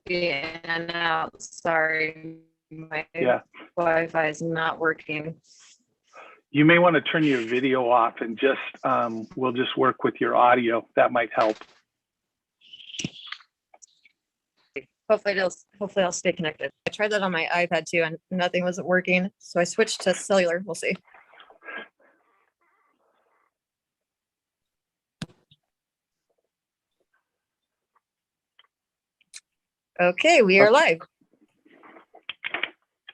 be in and out. Sorry, my Wi-Fi is not working. You may want to turn your video off and just we'll just work with your audio. That might help. Hopefully I'll stay connected. I tried that on my iPad too, and nothing wasn't working. So I switched to cellular. We'll see. Okay, we are live.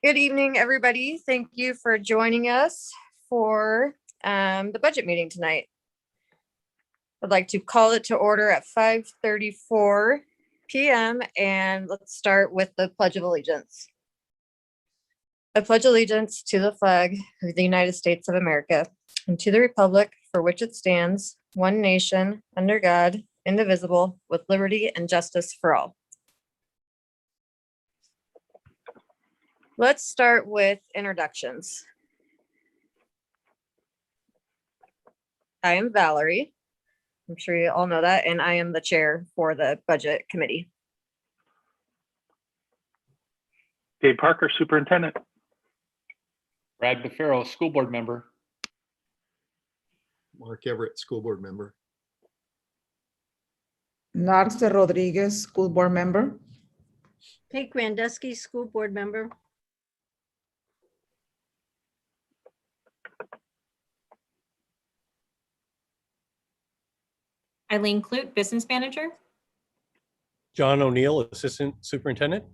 Good evening, everybody. Thank you for joining us for the budget meeting tonight. I'd like to call it to order at 5:34 p.m. and let's start with the Pledge of Allegiance. I pledge allegiance to the flag of the United States of America and to the republic for which it stands, one nation, under God, indivisible, with liberty and justice for all. Let's start with introductions. I am Valerie. I'm sure you all know that, and I am the chair for the budget committee. Dave Parker, superintendent. Brad Befarrow, school board member. Mark Everett, school board member. Narcia Rodriguez, school board member. Kate Grandeski, school board member. Eileen Clute, business manager. John O'Neill, assistant superintendent.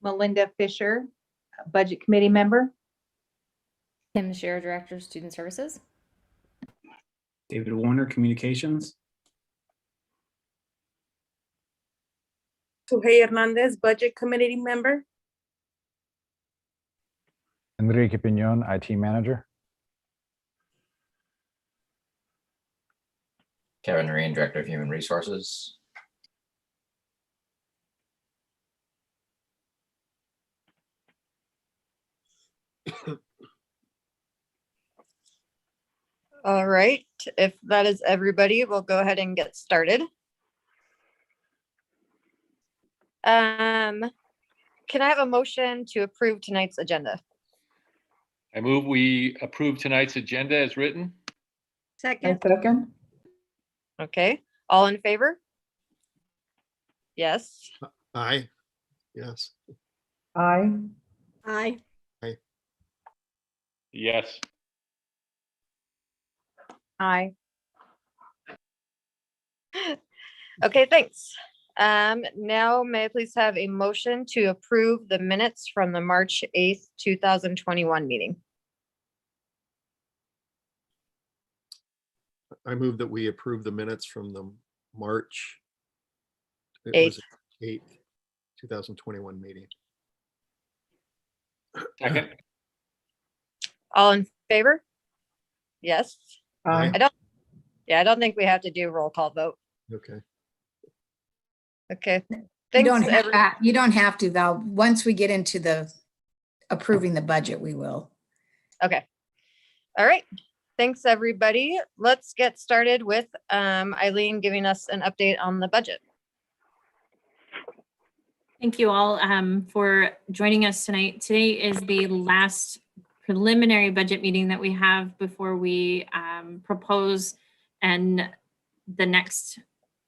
Melinda Fisher, budget committee member. Kim Scherer, director of student services. David Warner, communications. Sujei Hernandez, budget committee member. Enrique Piñon, IT manager. Kevin Reen, director of human resources. All right, if that is everybody, we'll go ahead and get started. Can I have a motion to approve tonight's agenda? I move we approve tonight's agenda as written. Second. Second. Okay, all in favor? Yes. Aye. Yes. Aye. Aye. Yes. Aye. Okay, thanks. Now may I please have a motion to approve the minutes from the March 8th, 2021 meeting? I move that we approve the minutes from the March 8th, 2021 meeting. Second. All in favor? Yes. Aye. I don't think we have to do roll call vote. Okay. Okay. You Thanks, don't have to, Val. Once we get into the approving the budget, we will. Okay. All right. Thanks, everybody. Let's get started with Eileen giving us an update on the budget. Thank you all for joining us tonight. Today is the last preliminary budget meeting that we have before we propose and the next,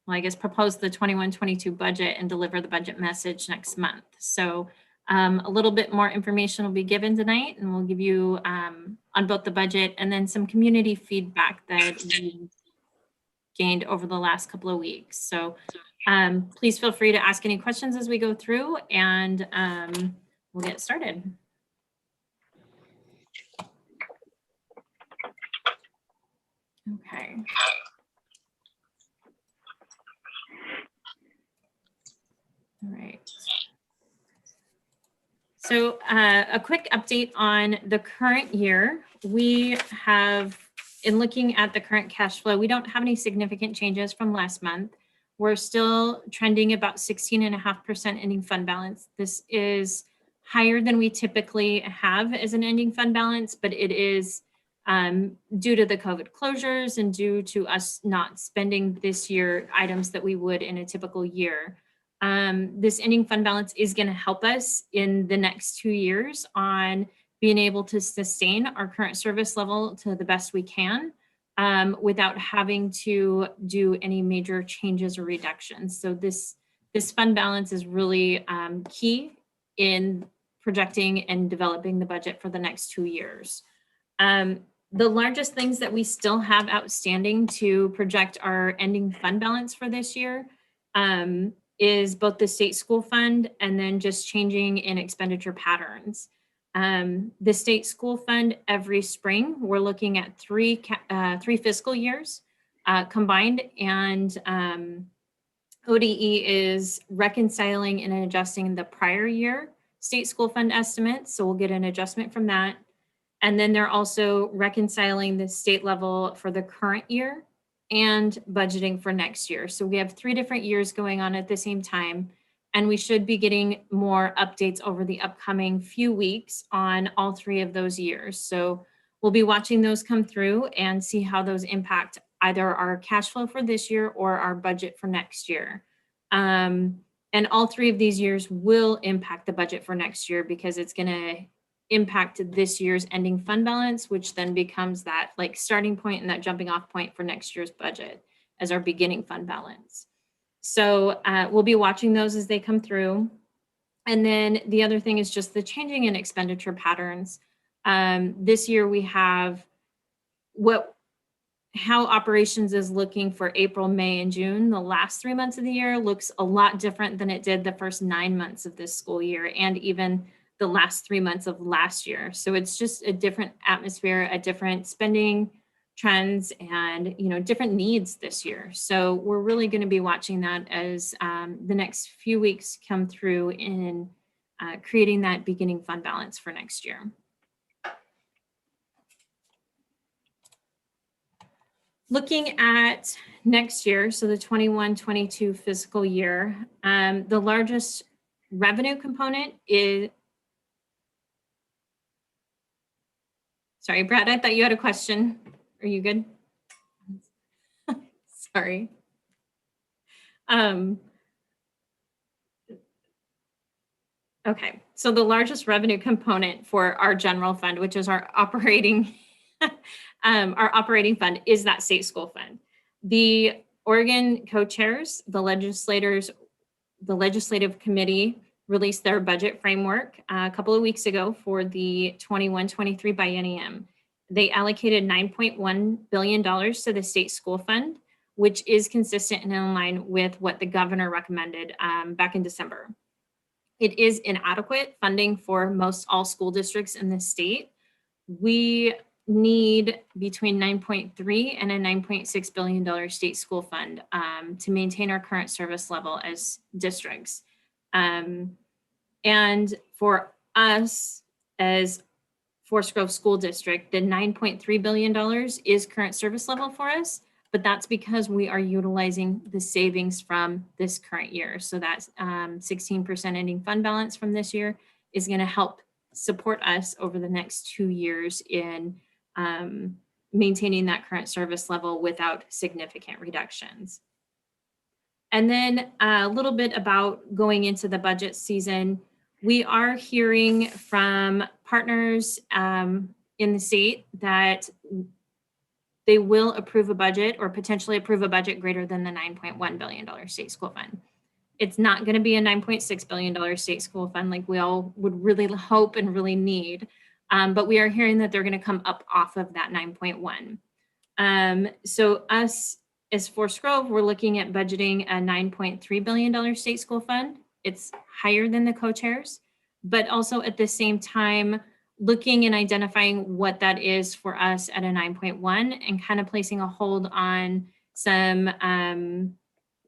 well, I guess propose the 21-22 budget and deliver the budget message next month. So a little bit more information will be given tonight, and we'll give you on both the budget and then some community feedback that we gained over the last couple of weeks. So please feel free to ask any questions as we go through, and we'll get started. Okay. All right. So a quick update on the current year. We have, in looking at the current cash flow, we don't have any significant changes from last month. We're still trending about 16.5% ending fund balance. This is higher than we typically have as an ending fund balance, but it is due to the COVID closures and due to us not spending this year items that we would in a typical year. This ending fund balance is going to help us in the next 2 years on being able to sustain our current service level to the best we can without having to do any major changes or reductions. So this fund balance is really key in projecting and developing the budget for the next 2 years. The largest things that we still have outstanding to project our ending fund balance for this year is both the state school fund and then just changing in expenditure patterns. The state school fund every spring, we're looking at three fiscal years combined, and ODE is reconciling and adjusting the prior year state school fund estimates. So we'll get an adjustment from that. And then they're also reconciling the state level for the current year and budgeting for next year. So we have 3 different years going on at the same time, and we should be getting more updates over the upcoming few weeks on all 3 of those years. So we'll be watching those come through and see how those impact either our cash flow for this year or our budget for next year. And all 3 of these years will impact the budget for next year because it's going to impact this year's ending fund balance, which then becomes that like starting point and that jumping off point for next year's budget as our beginning fund balance. So we'll be watching those as they come through. And then the other thing is just the changing in expenditure patterns. This year we have how operations is looking for April, May, and June. The last 3 months of the year looks a lot different than it did the first 9 months of this school year and even the last 3 months of last year. So it's just a different atmosphere, a different spending trends, and different needs this year. So we're really going to be watching that as the next few weeks come through in creating that beginning fund balance for next year. Looking at next year, so the 21-22 fiscal year, the largest revenue component is, sorry, Brad, I thought you had a question. Are you good? Sorry. Okay, so the largest revenue component for our general fund, which is our operating fund, is that state school fund. The Oregon co-chairs, the legislative committee released their budget framework a couple of weeks ago for the 21-23 biennium. They allocated $9.1 billion to the state school fund, which is consistent and in line with what the governor recommended back in December. It is inadequate funding for most all school districts in the state. We need between $9.3 and a $9.6 billion state school fund to maintain our current service level as districts. And for us as Forest Grove School District, the $9.3 billion is current service level for us, but that's because we are utilizing the savings from this current year. So that's 16% ending fund balance from this year is going to help support us over the next 2 years in maintaining that current service level without significant reductions. And then a little bit about going into the budget season. We are hearing from partners in the state that they will approve a budget or potentially approve a budget greater than the $9.1 billion state school fund. It's not going to be a $9.6 billion state school fund like we all would really hope and really need. But we are hearing that they're going to come up off of that 9.1. So us as Forest Grove, we're looking at budgeting a $9.3 billion state school fund. It's higher than the co-chairs, but also at the same time, looking and identifying what that is for us at a 9.1 and kind of placing a hold on some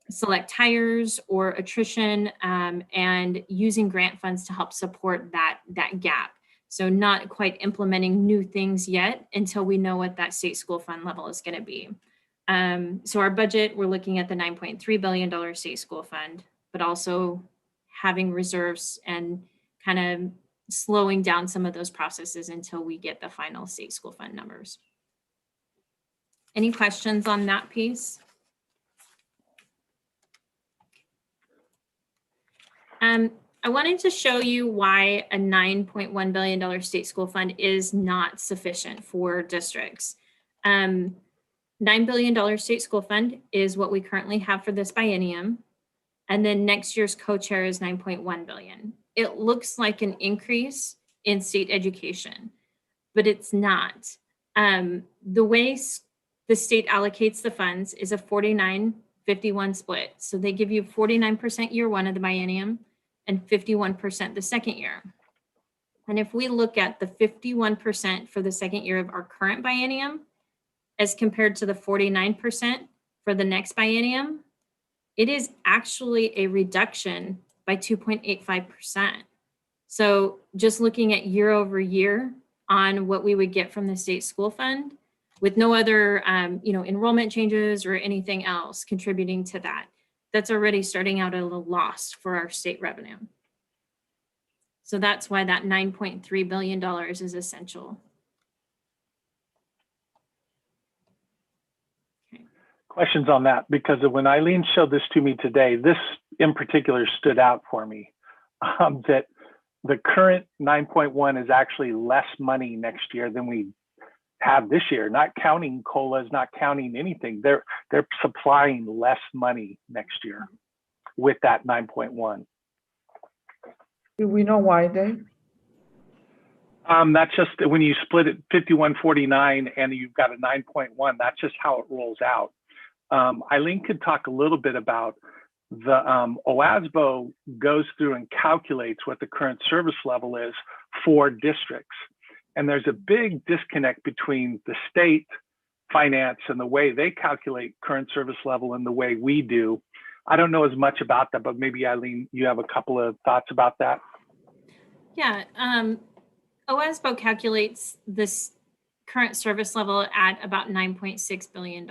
select hires or attrition and using grant funds to help support that gap. So not quite implementing new things yet until we know what that state school fund level is going to be. So our budget, we're looking at the $9.3 billion state school fund, but also having reserves and kind of slowing down some of those processes until we get the final state school fund numbers. Any questions on that piece? I wanted to show you why a $9.1 billion state school fund is not sufficient for districts. $9 billion state school fund is what we currently have for this biennium. And then next year's co-chair is 9.1 billion. It looks like an increase in state education, but it's not. The way the state allocates the funds is a 49-51 split. So they give you 49% year one of the biennium and 51% the second year. And if we look at the 51% for the second year of our current biennium, as compared to the 49% for the next biennium, it is actually a reduction by 2.85%. So just looking at year over year on what we would get from the state school fund with no other enrollment changes or anything else contributing to that, that's already starting out at a loss for our state revenue. So that's why that $9.3 billion is essential. Questions on that? Because when Eileen showed this to me today, this in particular stood out for me, that the current 9.1 is actually less money next year than we have this year, not counting COLAs, not counting anything. They're supplying less money next year with that 9.1. Do we know why, Dave? That's just when you split it 51-49 and you've got a 9.1, that's just how it rolls out. Eileen could talk a little bit about the OASBO goes through and calculates what the current service level is for districts. And there's a big disconnect between the state finance and the way they calculate current service level and the way we do. I don't know as much about that, but maybe Eileen, you have a couple of thoughts about that? Yeah, OASBO calculates this current service level at about $9.6 billion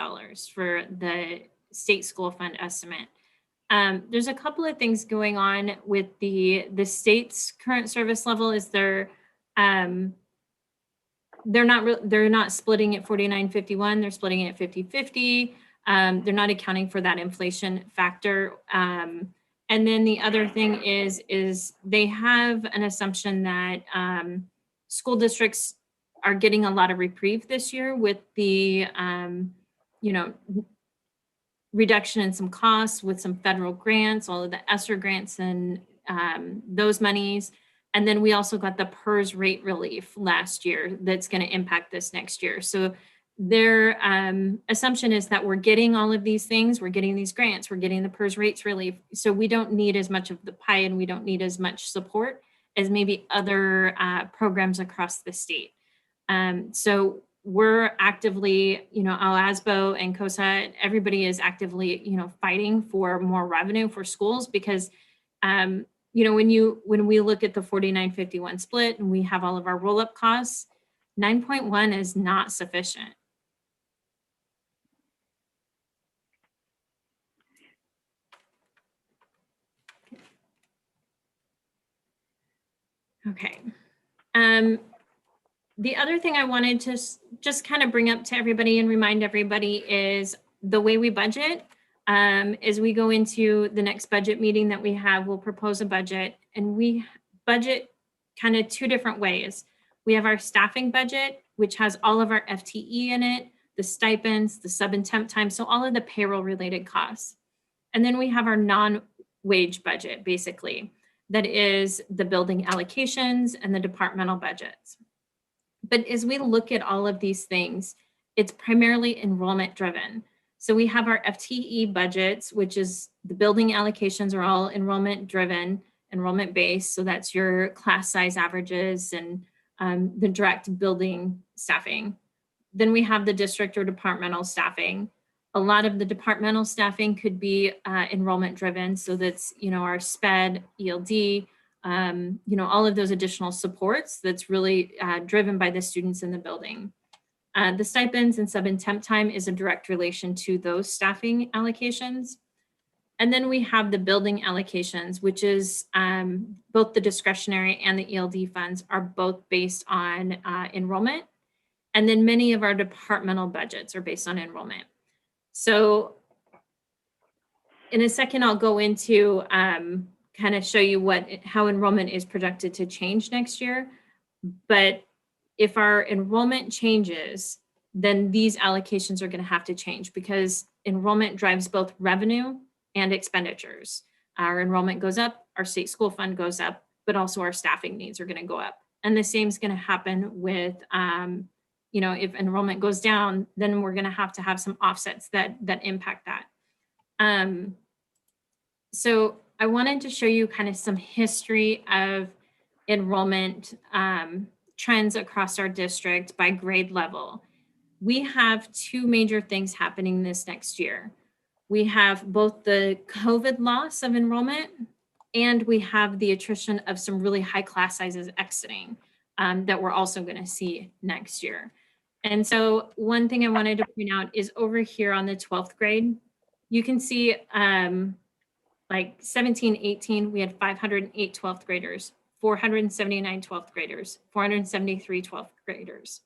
for the state school fund estimate. There's a couple of things going on with the state's current service level. Is they're not splitting it 49-51. They're splitting it 50-50. They're not accounting for that inflation factor. And then the other thing is they have an assumption that school districts are getting a lot of reprieve this year with the reduction in some costs with some federal grants, all of the ESSER grants and those monies. And then we also got the PERS rate relief last year that's going to impact this next year. So their assumption is that we're getting all of these things, we're getting these grants, we're getting the PERS rates relief. So we don't need as much of the pie and we don't need as much support as maybe other programs across the state. So we're actively, OASBO and COSA, everybody is actively, fighting for more revenue for schools because, when we look at the 49-51 split and we have all of our roll-up costs, 9.1 is not sufficient. Okay. The other thing I wanted to just kind of bring up to everybody and remind everybody is the way we budget. As we go into the next budget meeting that we have, we'll propose a budget and we budget kind of two different ways. We have our staffing budget, which has all of our FTE in it, the stipends, the sub and temp time, so all of the payroll related costs. And then we have our non-wage budget, basically, that is the building allocations and the departmental budgets. But as we look at all of these things, it's primarily enrollment driven. So we have our FTE budgets, which is the building allocations are all enrollment driven, enrollment based. So that's your class size averages and the direct building staffing. Then we have the district or departmental staffing. A lot of the departmental staffing could be enrollment driven. So that's, our SPED, ELD, all of those additional supports that's really driven by the students in the building. The stipends and sub and temp time is a direct relation to those staffing allocations. And then we have the building allocations, which is both the discretionary and the ELD funds are both based on enrollment. And then many of our departmental budgets are based on enrollment. So in a second, I'll go into kind of show you how enrollment is projected to change next year. But if our enrollment changes, then these allocations are going to have to change because enrollment drives both revenue and expenditures. Our enrollment goes up, our state school fund goes up, but also our staffing needs are going to go up. And the same is going to happen with, if enrollment goes down, then we're going to have some offsets that impact that. So I wanted to show you kind of some history of enrollment trends across our district by grade level. We have two major things happening this next year. We have both the COVID loss of enrollment and we have the attrition of some really high class sizes exiting that we're also going to see next year. And so one thing I wanted to point out is over here on the 12th grade, you can see like 17, 18, we had 508 12th graders, 479 12th graders, 473 12th graders.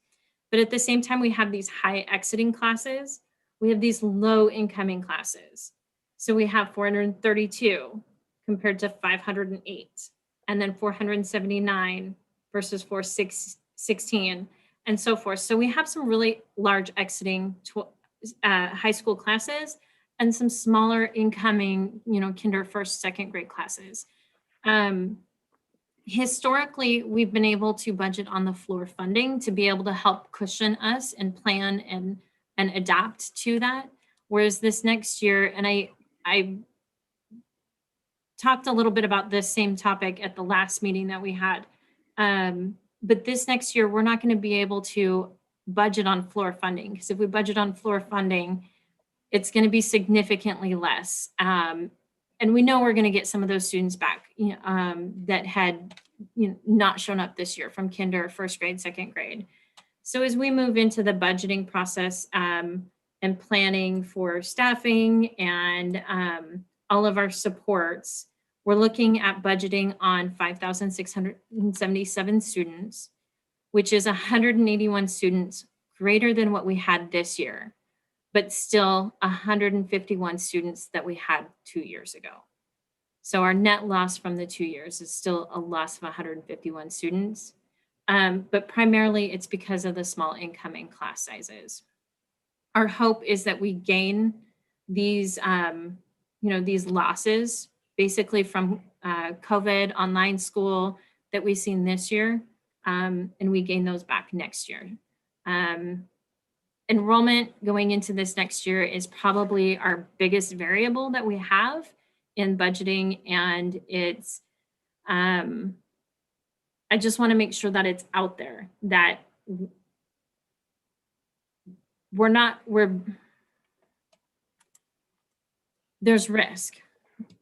But at the same time, we have these high exiting classes. We have these low incoming classes. So we have 432 compared to 508, and then 479 versus 416, and so forth. So we have some really large exiting high school classes and some smaller incoming, kinder, first, second grade classes. Historically, we've been able to budget on the floor funding to be able to help cushion us and plan and adapt to that. Whereas this next year, and I talked a little bit about this same topic at the last meeting that we had, but this next year, we're not going to be able to budget on floor funding, because if we budget on floor funding, it's going to be significantly less. And we know we're going to get some of those students back that had not shown up this year from kinder, first grade, second grade. So as we move into the budgeting process and planning for staffing and all of our supports, we're looking at budgeting on 5,677 students, which is 181 students greater than what we had this year, but still 151 students that we had 2 years ago. So our net loss from the 2 years is still a loss of 151 students, but primarily it's because of the small incoming class sizes. Our hope is that we gain these, these losses basically from COVID online school that we've seen this year, and we gain those back next year. Enrollment going into this next year is probably our biggest variable that we have in budgeting, and it's I just want to make sure that it's out there that there's risk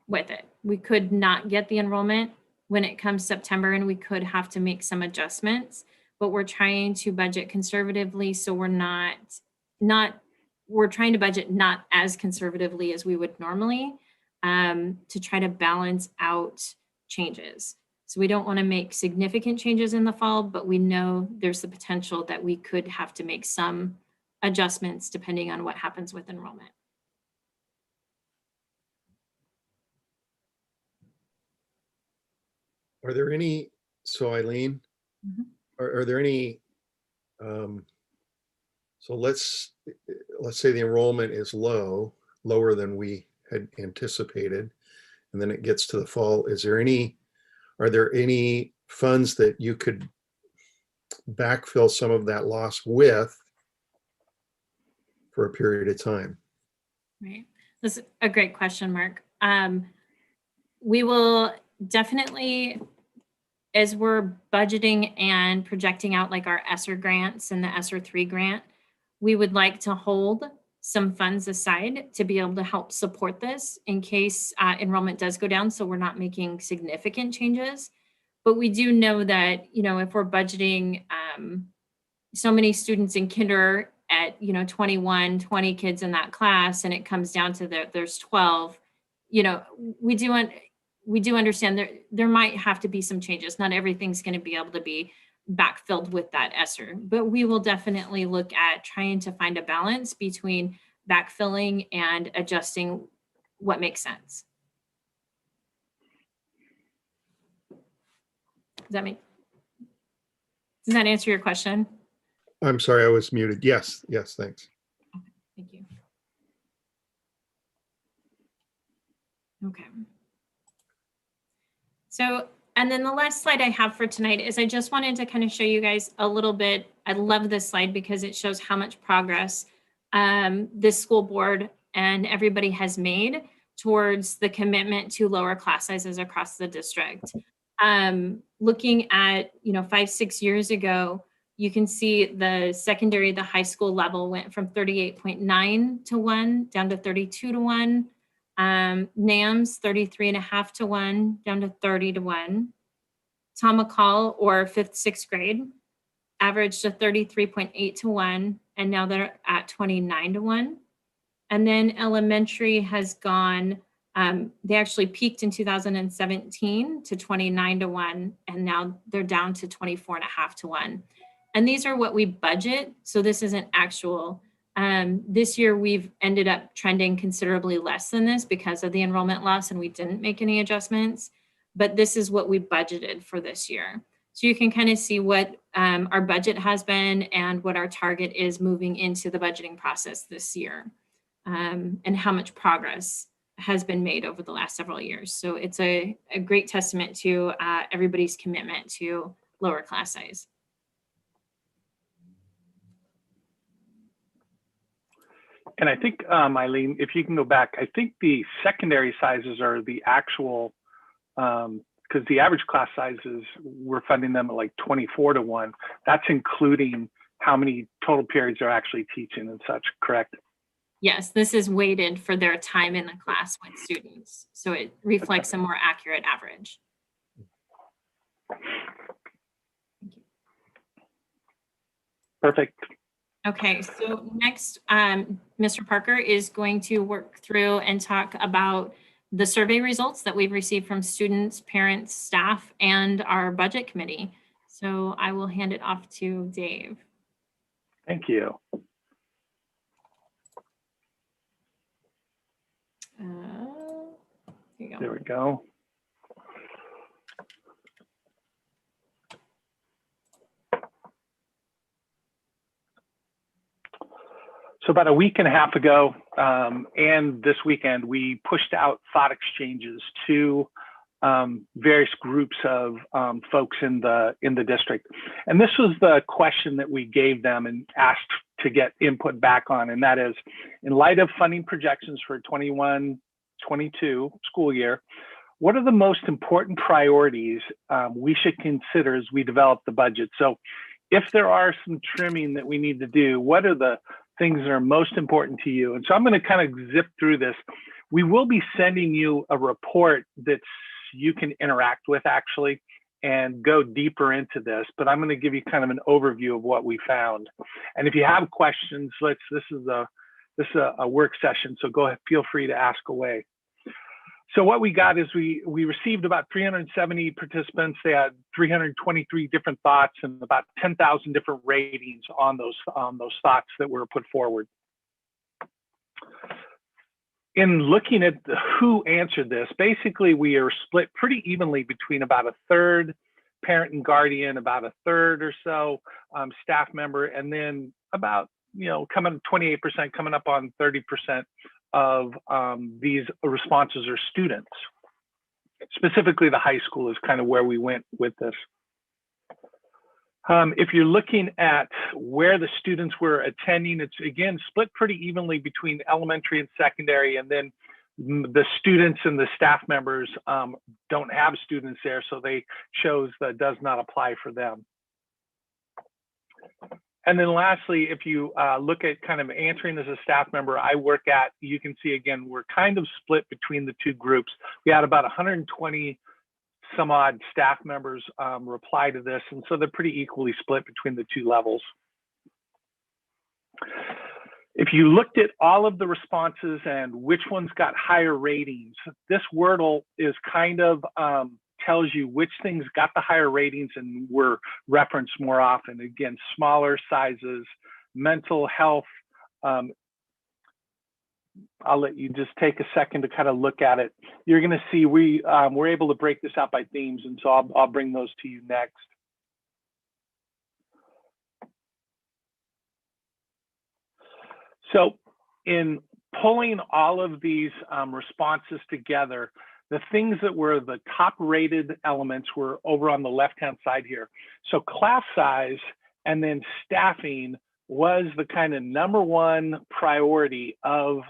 with it. We could not get the enrollment when it comes September, and we could have to make some adjustments, but we're trying to budget conservatively. So we're trying to budget not as conservatively as we would normally to try to balance out changes. So we don't want to make significant changes in the fall, but we know there's the potential that we could have to make some adjustments depending on what happens with enrollment. Are there any, so Eileen, are there any, so let's say the enrollment is lower than we had anticipated, and then it gets to the fall. Are there any funds that you could backfill some of that loss with for a period of time? Right. That's a great question, Mark. We will definitely, as we're budgeting and projecting out like our ESSER grants and the ESSER 3 grant, we would like to hold some funds aside to be able to help support this in case enrollment does go down, so we're not making significant changes. But we do know that, if we're budgeting so many students in kinder at, 21, 20 kids in that class, and it comes down to there's 12, we do understand there might have to be some changes. Not everything's going to be able to be backfilled with that ESSER. But we will definitely look at trying to find a balance between backfilling and adjusting what makes sense. Does that answer your question? I'm sorry, I was muted. Yes, yes, thanks. Thank you. Okay. So, and then the last slide I have for tonight is I just wanted to kind of show you guys a little bit. I love this slide because it shows how much progress this school board and everybody has made towards the commitment to lower class sizes across the district. Looking at, 5-6 years ago, you can see the secondary, the high school level went from 38.9 to 1 down to 32 to 1. NAMS 33.5 to 1 down to 30 to 1. Tom McCall, or 5th, 6th grade, averaged a 33.8 to 1, and now they're at 29 to 1. And then elementary has gone, they actually peaked in 2017 to 29 to 1, and now they're down to 24.5 to 1. And these are what we budget, so this isn't actual. This year we've ended up trending considerably less than this because of the enrollment loss, and we didn't make any adjustments, but this is what we budgeted for this year. So you can kind of see what our budget has been and what our target is moving into the budgeting process this year, and how much progress has been made over the last several years. So it's a great testament to everybody's commitment to lower class size. And I think, Eileen, if you can go back, I think the secondary sizes are the actual, because the average class sizes, we're funding them at like 24 to 1. That's including how many total periods they're actually teaching and such, correct? Yes, this is weighted for their time in the class with students. So it reflects a more accurate average. Thank you. Perfect. Okay, so next, Mr. Parker is going to work through and talk about the survey results that we've received from students, parents, staff, and our budget committee. So I will hand it off to Dave. Thank you. Here you go. There we go. So about a week and a half ago, and this weekend, we pushed out thought exchanges to various groups of folks in the district. And this was the question that we gave them and asked to get input back on, and that is, in light of funding projections for 21-22 school year, what are the most important priorities we should consider as we develop the budget? So if there are some trimming that we need to do, what are the things that are most important to you? And so I'm going to kind of zip through this. We will be sending you a report that you can interact with actually and go deeper into this, but I'm going to give you kind of an overview of what we found. And if you have questions, this is a work session, so go ahead, feel free to ask away. So what we got is we received about 370 participants. They had 323 different thoughts and about 10,000 different ratings on those thoughts that were put forward. In looking at who answered this, basically we are split pretty evenly between about a third parent and guardian, about a third or so staff member, and then about, coming 28%, coming up on 30% of these responses are students. Specifically, the high school is kind of where we went with this. If you're looking at where the students were attending, it's again split pretty evenly between elementary and secondary, and then the students and the staff members don't have students there, so they chose that does not apply for them. And then lastly, if you look at kind of answering as a staff member, I work at, you can see again, we're kind of split between the two groups. We had about 120 some odd staff members reply to this, and so they're pretty equally split between the two levels. If you looked at all of the responses and which ones got higher ratings, this Wordle is kind of tells you which things got the higher ratings and were referenced more often. Again, smaller sizes, mental health. I'll let you just take a second to kind of look at it. You're going to see we're able to break this out by themes, and so I'll bring those to you next. So in pulling all of these responses together, the things that were the top rated elements were over on the left-hand side here. So class size and then staffing was the kind of #1 priority of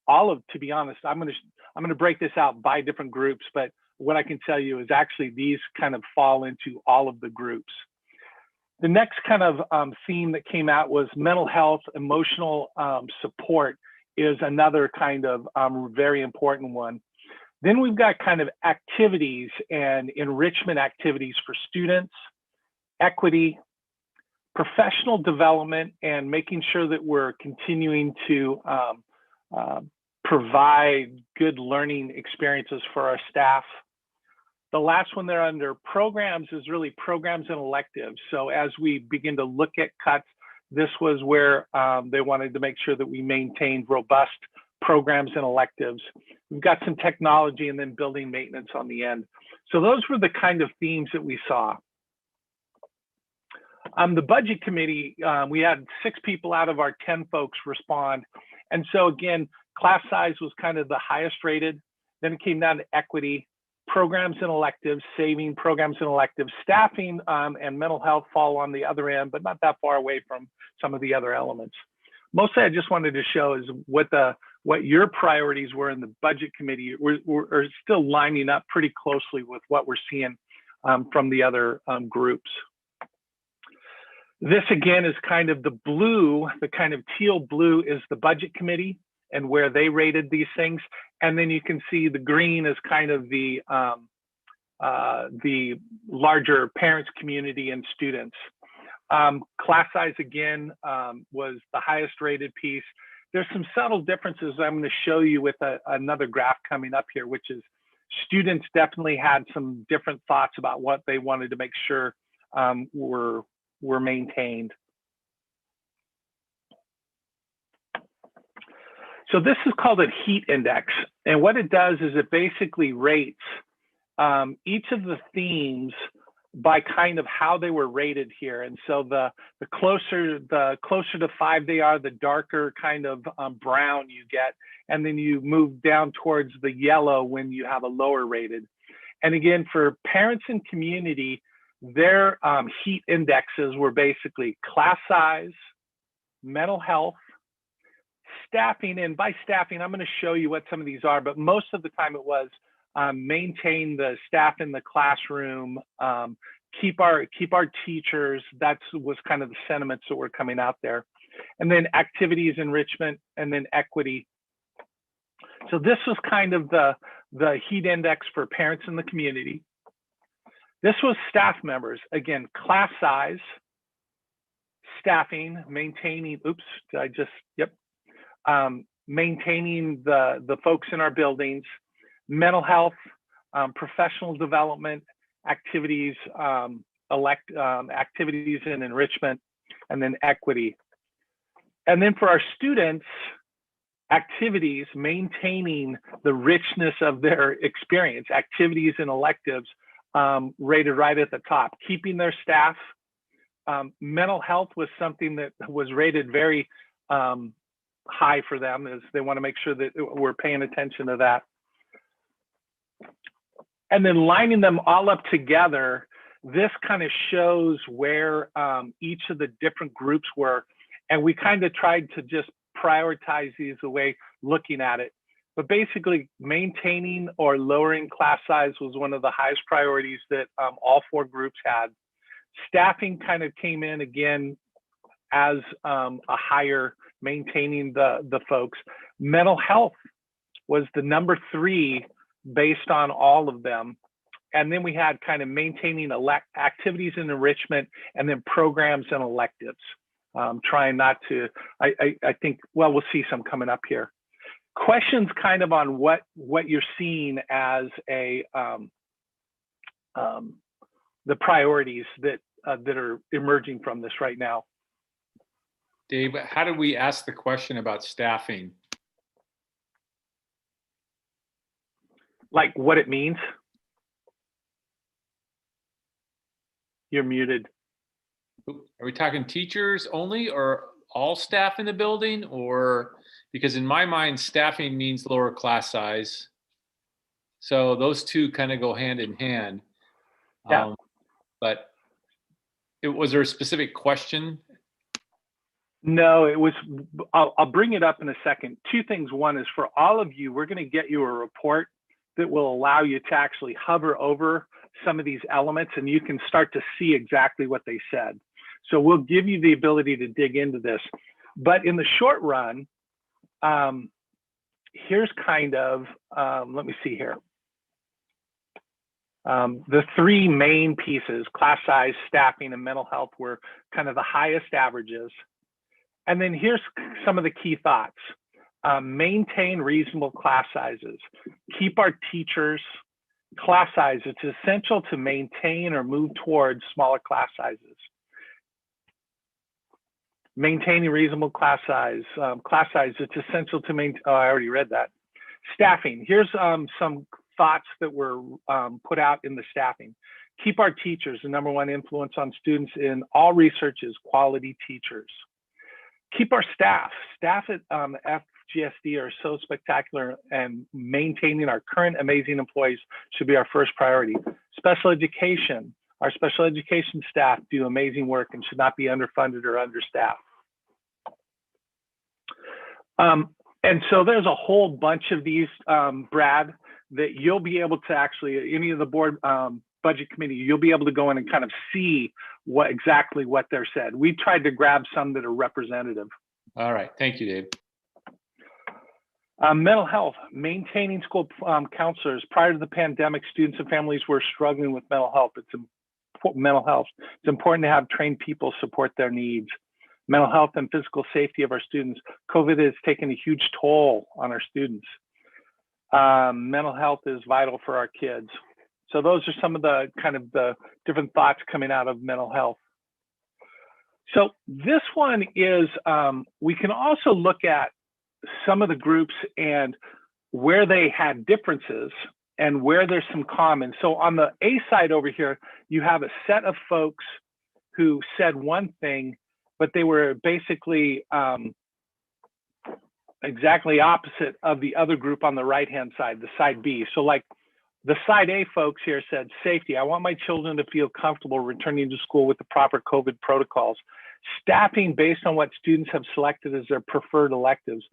all of, to be honest, I'm gonna break this out by different groups, but what I can tell you is actually these kind of fall into all of the groups. The next kind of theme that came out was mental health, emotional support is another kind of very important one. Then we've got kind of activities and enrichment activities for students, equity, professional development, and making sure that we're continuing to provide good learning experiences for our staff. The last one there under programs is really programs and electives. So as we begin to look at cuts, this was where they wanted to make sure that we maintained robust programs and electives. We've got some technology and then building maintenance on the end. So those were the kind of themes that we saw. The budget committee, we had 6 people out of our 10 folks respond. And so again, class size was kind of the highest rated. Then it came down to equity, programs and electives, saving programs and electives, staffing and mental health fall on the other end, but not that far away from some of the other elements. Mostly I just wanted to show is what your priorities were in the budget committee. We're still lining up pretty closely with what we're seeing from the other groups. This again is kind of the blue, the kind of teal blue is the budget committee and where they rated these things. And then you can see the green is kind of the larger parents, community, and students. Class size again was the highest rated piece. There's some subtle differences I'm going to show you with another graph coming up here, which is students definitely had some different thoughts about what they wanted to make sure were maintained. So this is called a heat index. And what it does is it basically rates each of the themes by kind of how they were rated here. And so the closer to 5 they are, the darker kind of brown you get. And then you move down towards the yellow when you have a lower rated. And again, for parents and community, their heat indexes were basically class size, mental health, staffing, and by staffing, I'm going to show you what some of these are, but most of the time it was maintain the staff in the classroom, keep our teachers. That was kind of the sentiments that were coming out there. And then activities, enrichment, and then equity. So this was kind of the heat index for parents in the community. This was staff members. Again, class size, staffing, maintaining, oops, did I just, yep. Maintaining the folks in our buildings, mental health, professional development, activities, activities and enrichment, and then equity. And then for our students, activities, maintaining the richness of their experience, activities and electives rated right at the top, keeping their staff. Mental health was something that was rated very high for them, as they want to make sure that we're paying attention to that. And then lining them all up together, this kind of shows where each of the different groups were. And we kind of tried to just prioritize these the way looking at it. But basically maintaining or lowering class size was one of the highest priorities that all 4 groups had. Staffing kind of came in again as a higher, maintaining the folks. Mental health was the number 3 based on all of them. And then we had kind of maintaining activities and enrichment, and then programs and electives. Trying not to, I think, well, we'll see some coming up here. Questions kind of on what you're seeing as a the priorities that that are emerging from this right now. Dave, how did we ask the question about staffing? Like what it means. You're muted. Are we talking teachers only or all staff in the building? Or because in my mind, staffing means lower class size. So those two kind of go hand in hand. Yeah. But was there a specific question? No, it was, I'll bring it up in a second. Two things. One is for all of you, we're going to get you a report that will allow you to actually hover over some of these elements and you can start to see exactly what they said. So we'll give you the ability to dig into this. But in the short run, here's kind of, let me see here. The three main pieces, class size, staffing, and mental health, were kind of the highest averages. And then here's some of the key thoughts. Maintain reasonable class sizes. Keep our teachers' class size. It's essential to maintain or move towards smaller class sizes. Maintaining reasonable class size. It's essential to maintain, oh, I already read that. Staffing. Here's some thoughts that were put out in the staffing. Keep our teachers. The #1 influence on students in all research is quality teachers. Keep our staff. Staff at FGSD are so spectacular, and maintaining our current amazing employees should be our first priority. Special education. Our special education staff do amazing work and should not be underfunded or understaffed. And so there's a whole bunch of these, Brad, that you'll be able to actually, any of the board budget committee, you'll be able to go in and kind of see exactly what they're said. We tried to grab some that are representative. All right, thank you, Dave. Mental health, maintaining school counselors. Prior to the pandemic, students and families were struggling with mental health. It's important to have trained people support their needs. Mental health and physical safety of our students. COVID has taken a huge toll on our students. Mental health is vital for our kids. So those are some of the kind of the different thoughts coming out of mental health. So this one is, we can also look at some of the groups and where they had differences and where there's some common. So on the A side over here, you have a set of folks who said one thing, but they were basically exactly opposite of the other group on the right-hand side, the side B. So like the side A folks here said, safety. I want my children to feel comfortable returning to school with the proper COVID protocols. Staffing based on what students have selected as their preferred electives.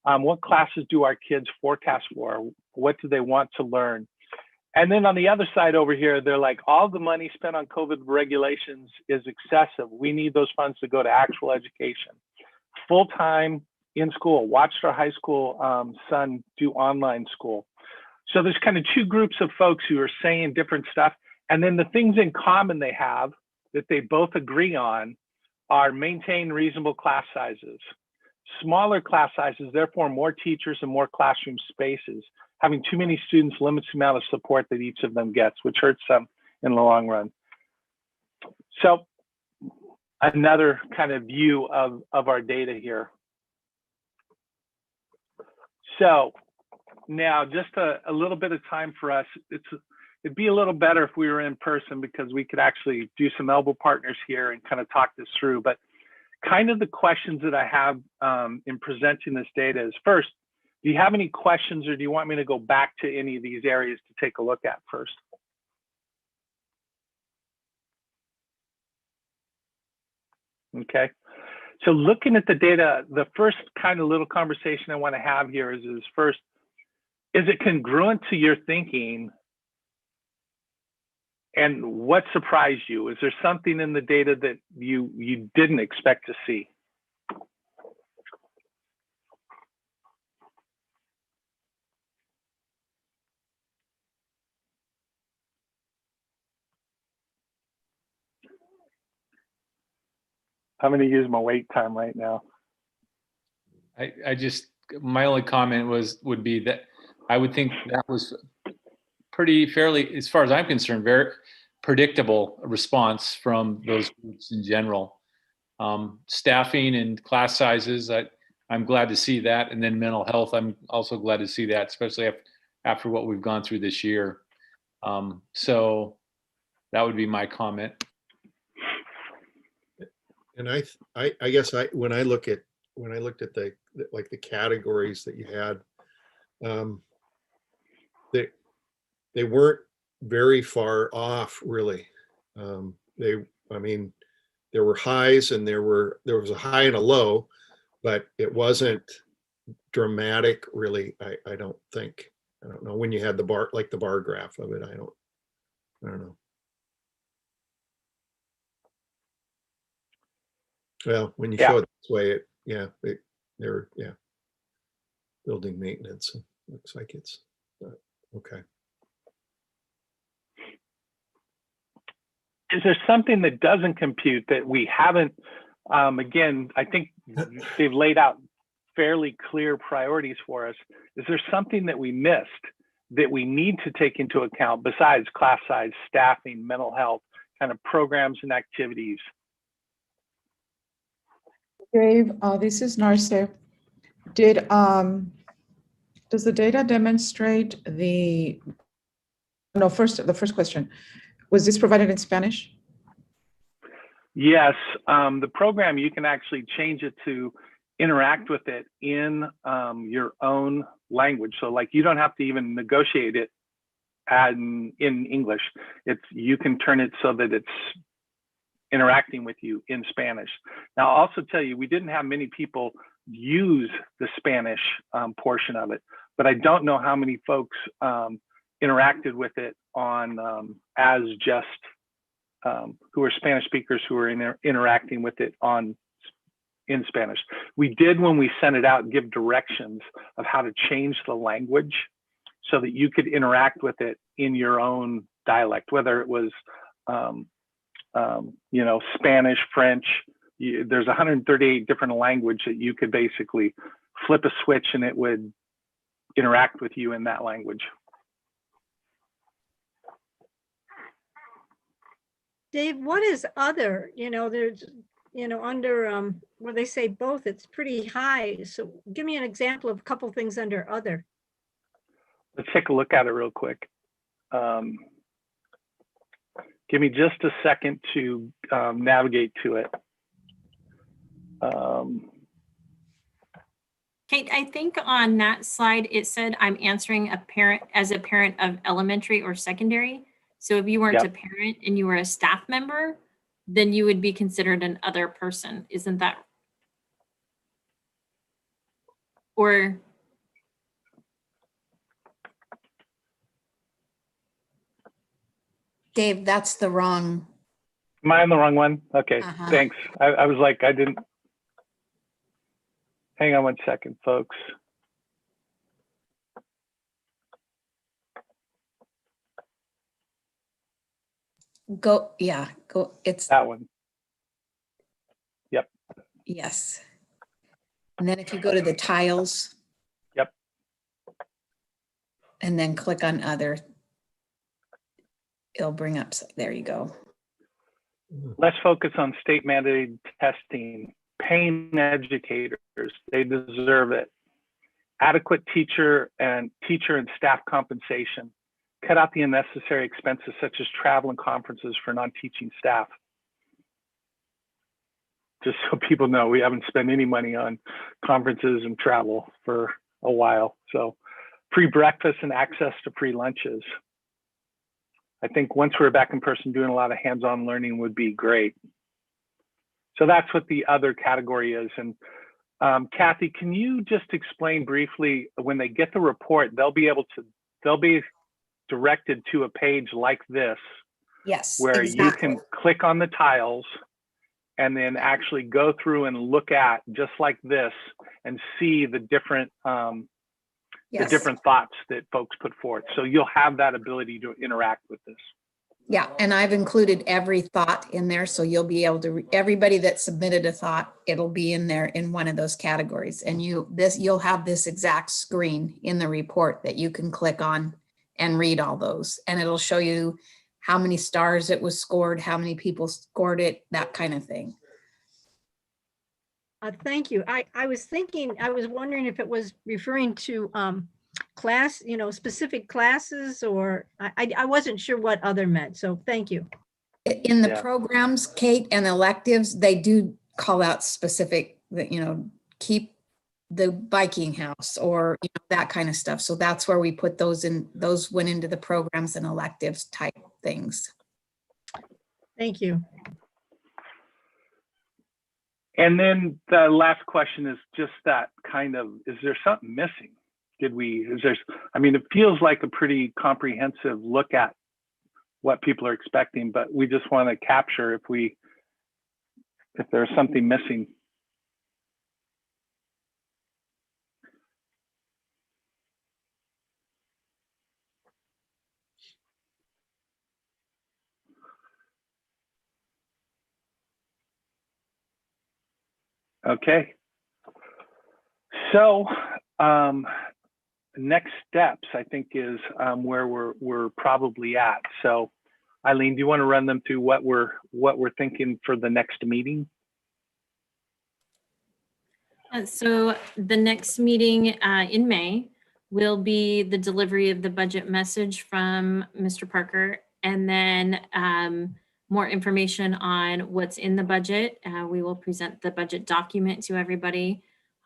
What classes do our kids forecast for? What do they want to learn? And then on the other side over here, they're like, all the money spent on COVID regulations is excessive. We need those funds to go to actual education. Full-time in school. Watched our high school son do online school. So there's kind of two groups of folks who are saying different stuff. And then the things in common they have that they both agree on are maintain reasonable class sizes. Smaller class sizes, therefore more teachers and more classroom spaces. Having too many students limits the amount of support that each of them gets, which hurts them in the long run. So another kind of view of our data here. So now just a little bit of time for us. It'd be a little better if we were in person because we could actually do some elbow partners here and kind of talk this through. But kind of the questions that I have in presenting this data is, first, do you have any questions or do you want me to go back to any of these areas to take a look at first? Okay, so looking at the data, the first kind of little conversation I want to have here is first, is it congruent to your thinking? And what surprised you? Is there something in the data that you didn't expect to see? I'm going to use my wait time right now. My only comment would be that I would think that was pretty fairly, as far as I'm concerned, very predictable response from those groups in general. Staffing and class sizes, I'm glad to see that. And then mental health, I'm also glad to see that, especially after what we've gone through this year. So that would be my comment. And I guess when I looked at the like the categories that you had, they weren't very far off, really. I mean, there were highs and there was a high and a low, but it wasn't dramatic, really. I don't think. I don't know when you had the bar, like the bar graph of it. I don't know. Well, when you show it this way, they're building maintenance. Looks like it's okay. Is there something that doesn't compute that we haven't? Again, I think they've laid out fairly clear priorities for us. Is there something that we missed that we need to take into account besides class size, staffing, mental health, kind of programs and activities? Dave, this is Narce. Does the data demonstrate the first question, was this provided in Spanish? Yes, the program, you can actually change it to interact with it in your own language. So like you don't have to even negotiate it in English. You can turn it so that it's interacting with you in Spanish. Now, I'll also tell you, we didn't have many people use the Spanish portion of it, but I don't know how many folks interacted with it on as just who are Spanish speakers who are interacting with it in Spanish. We did, when we sent it out, give directions of how to change the language so that you could interact with it in your own dialect, whether it was Spanish, French. There's 138 different language that you could basically flip a switch and it would interact with you in that language. Dave, what is other? There's, under where they say both, it's pretty high. So give me an example of a couple things under other. Let's take a look at it real quick. Give me just a second to navigate to it. Kate, I think on that slide, it said I'm answering as a parent of elementary or secondary. So if you weren't a parent and you were a staff member, then you would be considered an other person. Isn't that? Or Dave, that's the wrong. Am I on the wrong one? Okay, thanks. I was like, I didn't. Hang on one second, folks. Go. It's that one. Yep. Yes. And then if you go to the tiles. Yep. And then click on other. It'll bring up, there you go. Let's focus on state mandated testing, paying educators, they deserve it. Adequate teacher and staff compensation. Cut out the unnecessary expenses such as travel and conferences for non-teaching staff. Just so people know, we haven't spent any money on conferences and travel for a while. So free breakfast and access to free lunches. I think once we're back in person doing a lot of hands-on learning would be great. So that's what the other category is. And Kathy, can you just explain briefly, when they get the report, they'll be directed to a page like this. Yes, where exactly. You can click on the tiles and then actually go through and look at, just like this, and see the different the different thoughts that folks put forth. So you'll have that ability to interact with this. Yeah, and I've included every thought in there, so you'll be able to, everybody that submitted a thought, it'll be in there in one of those categories. And you'll have this exact screen in the report that you can click on and read all those. And it'll show you how many stars it was scored, how many people scored it, that kind of thing. Thank you. I was wondering if it was referring to class, specific classes, or I wasn't sure what other meant. So thank you. In the programs, Kate, and electives, they do call out specific, keep the biking house or that kind of stuff. So that's where we put those in. Those went into the programs and electives type things. Thank you. And then the last question is just that kind of, is there something missing? It feels like a pretty comprehensive look at what people are expecting, but we just want to capture if there's something missing. Okay. So next steps, I think, is where we're probably at. So Eileen, do you want to run them through what we're thinking for the next meeting? So the next meeting in May will be the delivery of the budget message from Mr. Parker, and then more information on what's in the budget. We will present the budget document to everybody.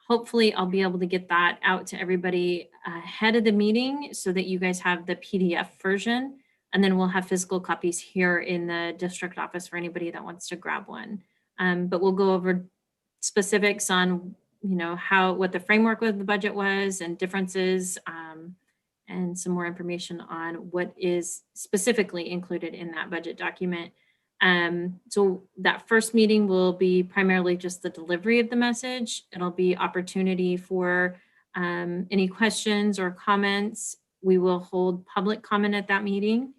Hopefully I'll be able to get that out to everybody ahead of the meeting so that you guys have the PDF version, and then we'll have physical copies here in the district office for anybody that wants to grab one. But we'll go over specifics on what the framework of the budget was and differences, and some more information on what is specifically included in that budget document. So that first meeting will be primarily just the delivery of the message. It'll be opportunity for any questions or comments. We will hold public comment at that meeting.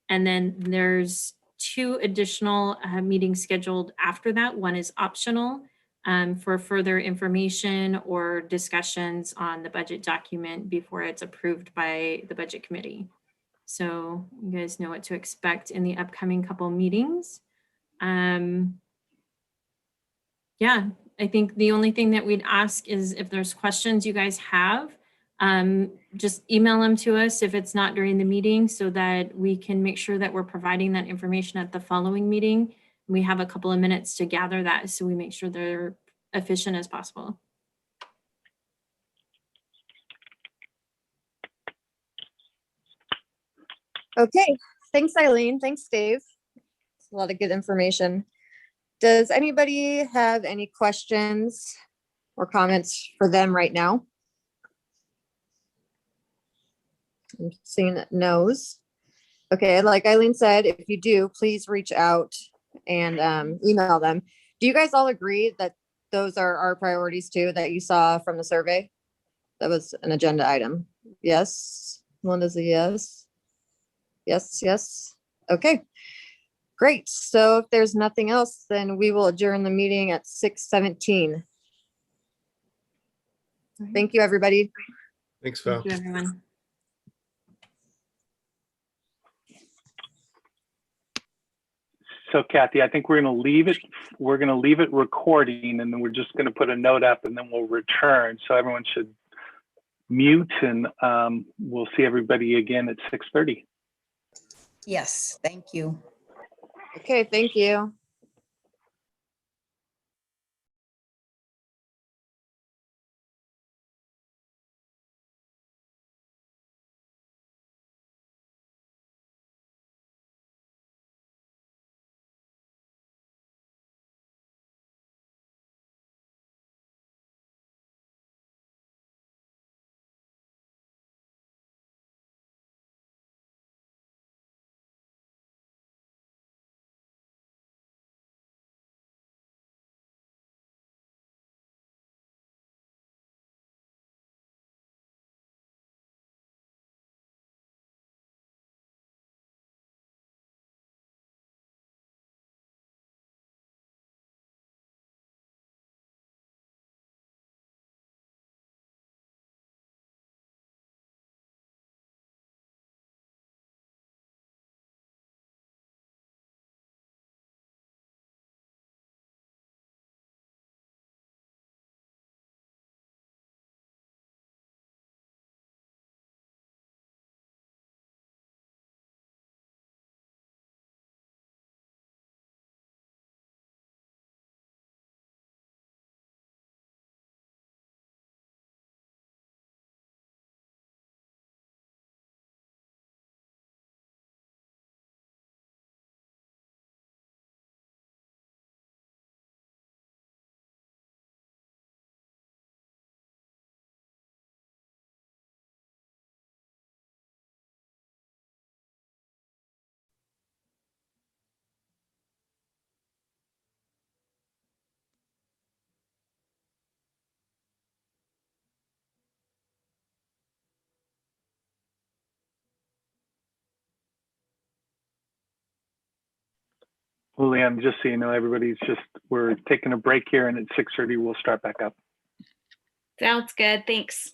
And then there's 2 additional meetings scheduled after that. One is optional for further information or discussions on the budget document before it's approved by the budget committee. So you guys know what to expect in the upcoming couple meetings. Yeah, I think the only thing that we'd ask is if there's questions you guys have, just email them to us if it's not during the meeting so that we can make sure that we're providing that information at the following meeting. We have a couple of minutes to gather that so we make sure they're efficient as possible. Okay, thanks, Eileen. Thanks, Dave. It's a lot of good information. Does anybody have any questions or comments for them right now? I'm seeing no's. Okay, like Eileen said, if you do, please reach out and email them. Do you guys all agree that those are our priorities too, that you saw from the survey? That was an agenda item. Yes, Melinda's a yes. Yes, yes. Okay, great. So if there's nothing else, then we will adjourn the meeting at 6:17. Thank you, everybody. Thanks, Val. Thank you, everyone. So Kathy, I think we're going to leave it. We're going to leave it recording, and then we're just going to put a note up, and then we'll return. So everyone should mute, and we'll see everybody again at 6:30. Yes, thank you. Okay, thank you. Julianne, just so you know, we're taking a break here, and at 6:30 we'll start back up. Sounds good. Thanks.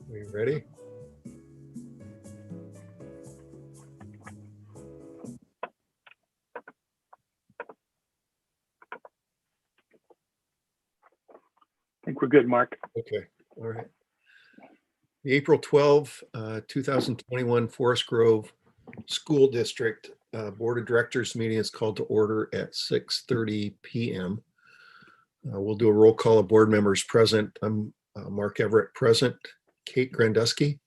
We ready? I think we're good, Mark. Okay, all right. The April 12, 2021 Forest Grove School District Board of Directors meeting is called to order at 6:30 p.m. We'll do a roll call of board members present. I'm Mark Everett present, Kate Grandusky,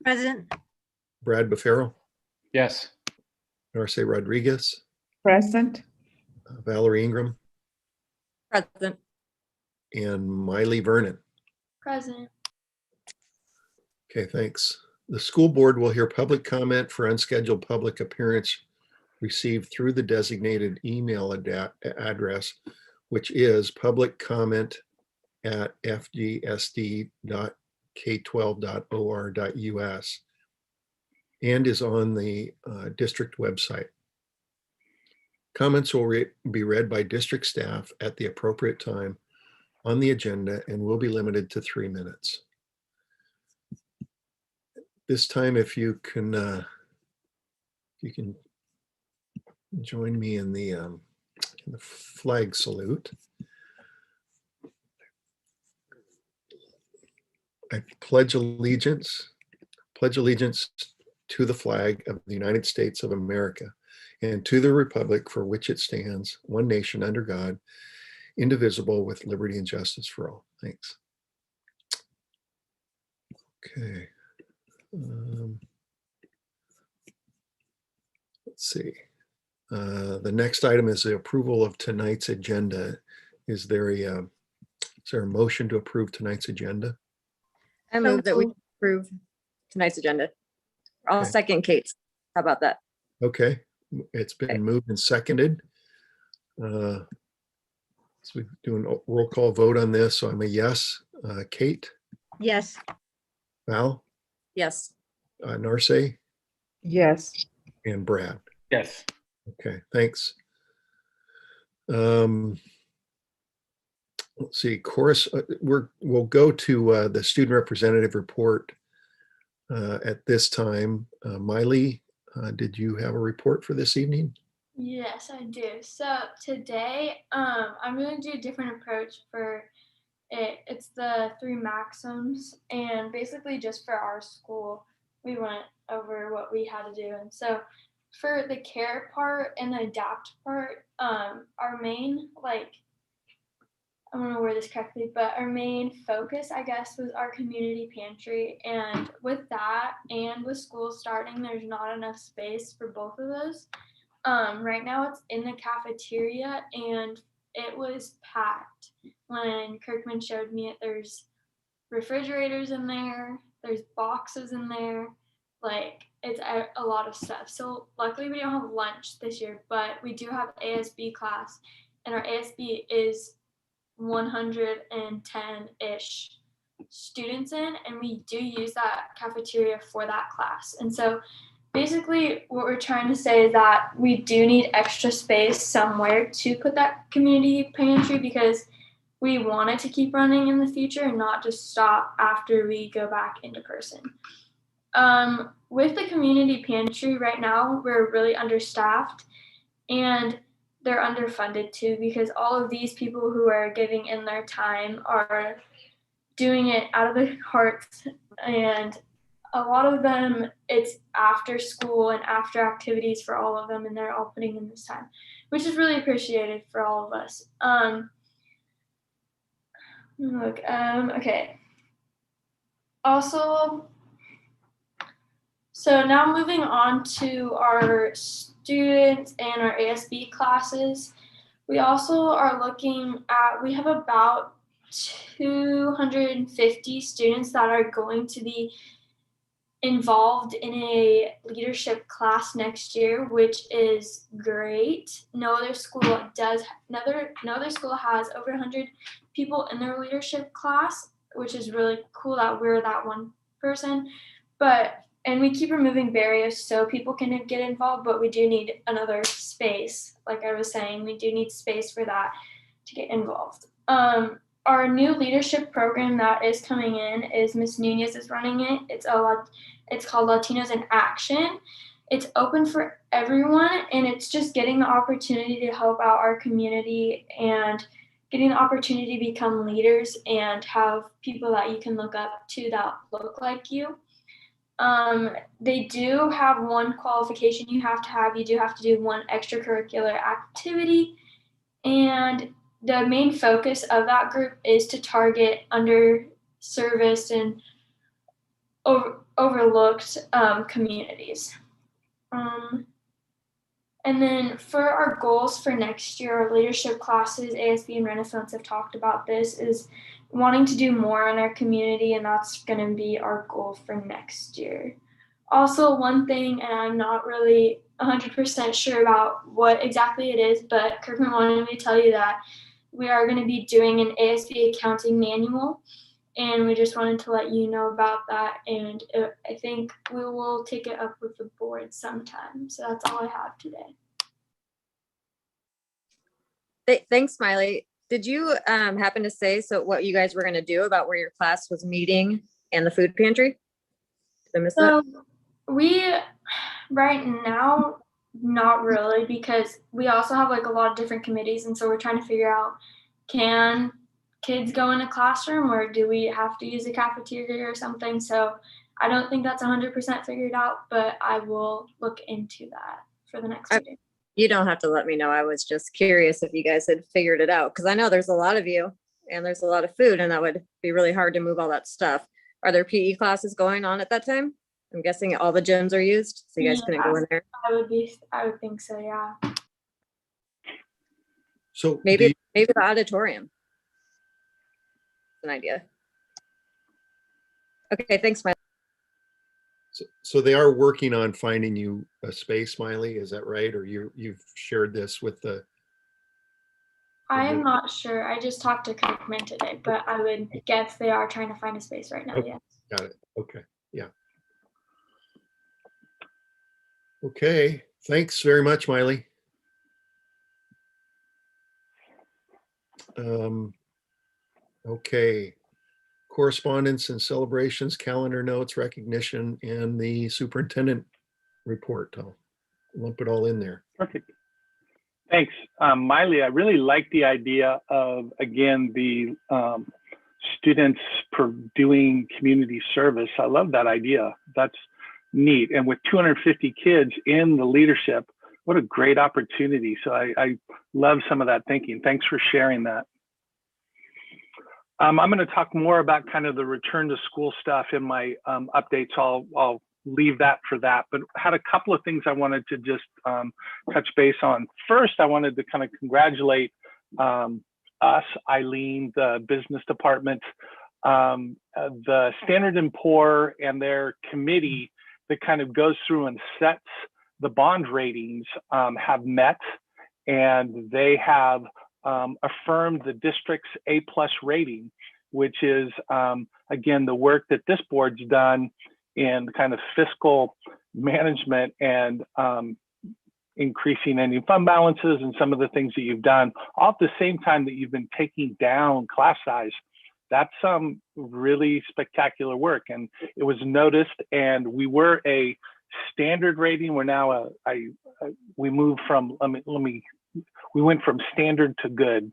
Present. Brad Bafaro, Yes. Narce Rodriguez, Present. Valerie Ingram, Present. and Miley Vernon. Present. Okay, thanks. The school board will hear public comment for unscheduled public appearance received through the designated email address, which is publiccomment@fgsd.k12.or.us and is on the district website. Comments will be read by district staff at the appropriate time on the agenda and will be limited to 3 minutes. This time, if you can join me in the flag salute. I pledge allegiance to the flag of the United States of America and to the republic for which it stands, one nation under God, indivisible, with liberty and justice for all. Thanks. Okay. Let's see. The next item is the approval of tonight's agenda. Is there a motion to approve tonight's agenda? I move that we approve tonight's agenda. I'll Okay. second Kate's. How about that? Okay, it's been moved and seconded. So we're doing a roll call vote on this. So I'm a yes. Kate, Yes. Val, Yes. Narce, Yes. and Brad. Yes. Okay, thanks. Let's see, Chorus, we'll go to the student representative report at this time. Miley, did you have a report for this evening? Yes, I do. So today, I'm going to do a different approach for it. It's the 3 maxims, and basically just for our school, we went over what we had to do. And so for the care part and the adapt part, our main, I don't know where this correctly, but our main focus, I guess, was our community pantry. And with that and with school starting, there's not enough space for both of those. Right now it's in the cafeteria and it was packed. When Kirkman showed me it, there's refrigerators in there, there's boxes in there, it's a lot of stuff. So luckily we don't have lunch this year, but we do have ASB class, and our ASB is 110-ish students in, and we do use that cafeteria for that class. And so basically what we're trying to say is that we do need extra space somewhere to put that community pantry, because we want it to keep running in the future and not just stop after we go back into person. With the community pantry right now, we're really understaffed, and they're underfunded too, because all of these people who are giving in their time are doing it out of their hearts, and a lot of them, it's after school and after activities for all of them, and they're all putting in this time, which is really appreciated for all of us. Okay. Also, so now moving on to our students and our ASB classes, we also are looking at, we have about 250 students that are going to be involved in a leadership class next year, which is great. No other school has over 100 people in their leadership class, which is really cool that we're that one person. And we keep removing barriers so people can get involved, but we do need another space. Like I was saying, we do need space for that to get involved. Our new leadership program that is coming in is Miss Nunez is running it. It's called Latinos in Action. It's open for everyone, and it's just getting the opportunity to help out our community and getting the opportunity to become leaders and have people that you can look up to that look like you. They do have one qualification you have to have. You do have to do one extracurricular activity, and the main focus of that group is to target underserviced and overlooked communities. And then for our goals for next year, our leadership classes, ASB and Renaissance have talked about this, is wanting to do more in our community, and that's going to be our goal for next year. Also, one thing, and I'm not really 100% sure about what exactly it is, but Kirkman wanted me to tell you that we are going to be doing an ASB accounting manual, and we just wanted to let you know about that. And I think we will take it up with the board sometime. So that's all I have today. Thanks, Smiley. Did you happen to say what you guys were going to do about where your class was meeting and the food pantry? Did I miss that? We right now, not really, because we also have like a lot of different committees, and so we're trying to figure out, can kids go in a classroom or do we have to use a cafeteria or something? So I don't think that's 100% figured out, but I will look into that for the next 2 days. You don't have to let me know. I was just curious if you guys had figured it out, because I know there's a lot of you and there's a lot of food, and that would be really hard to move all that stuff. Are there PE classes going on at that time? I'm guessing all the gyms are used, so you guys couldn't go in there. I would think so, yeah. So maybe the auditorium. An idea. Okay, thanks, Smiley. So they are working on finding you a space, Smiley, is that right? Or you've shared this with the... I am not sure. I just talked to Kirkman today, but I would guess they are trying to find a space right now, Okay. yes. Got it. Okay. Yeah. Okay. Thanks very much, Miley. Okay. Correspondence and celebrations, calendar notes, recognition, and the superintendent report. I'll lump it all in there. Perfect. Thanks. Miley, I really like the idea of, again, the students doing community service. I love that idea. That's neat. And with 250 kids in the leadership, what a great opportunity. So I love some of that thinking. Thanks for sharing that. I'm going to talk more about kind of the return to school stuff in my updates. I'll leave that for that, but had a couple of things I wanted to just touch base on. First, I wanted to kind of congratulate us, Eileen, the business department, the Standard & Poor and their committee that kind of goes through and sets the bond ratings have met, and they have affirmed the district's A+ rating, which is, again, the work that this board's done in kind of fiscal management and increasing ending fund balances and some of the things that you've done, all at the same time that you've been taking down class size. That's some really spectacular work, and it was noticed. And we were a standard rating. We're now we moved from we went from standard to good.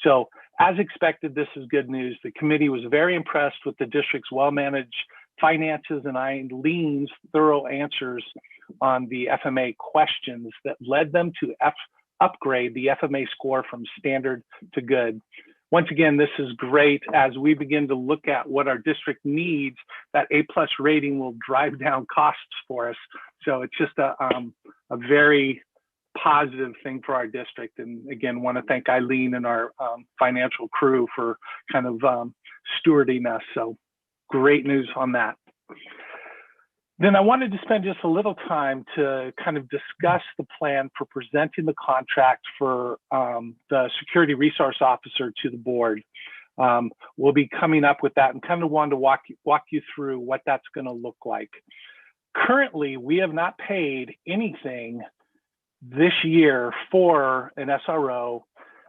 So as expected, this is good news. The committee was very impressed with the district's well-managed finances and Eileen's thorough answers on the FMA questions that led them to upgrade the FMA score from standard to good. Once again, this is great. As we begin to look at what our district needs, that A+ rating will drive down costs for us. So it's just a very positive thing for our district. And again, want to thank Eileen and our financial crew for kind of stewarding us. So great news on that. Then I wanted to spend just a little time to kind of discuss the plan for presenting the contract for the security resource officer to the board. We'll be coming up with that and kind of wanted to walk you through what that's going to look like. Currently, we have not paid anything this year for an SRO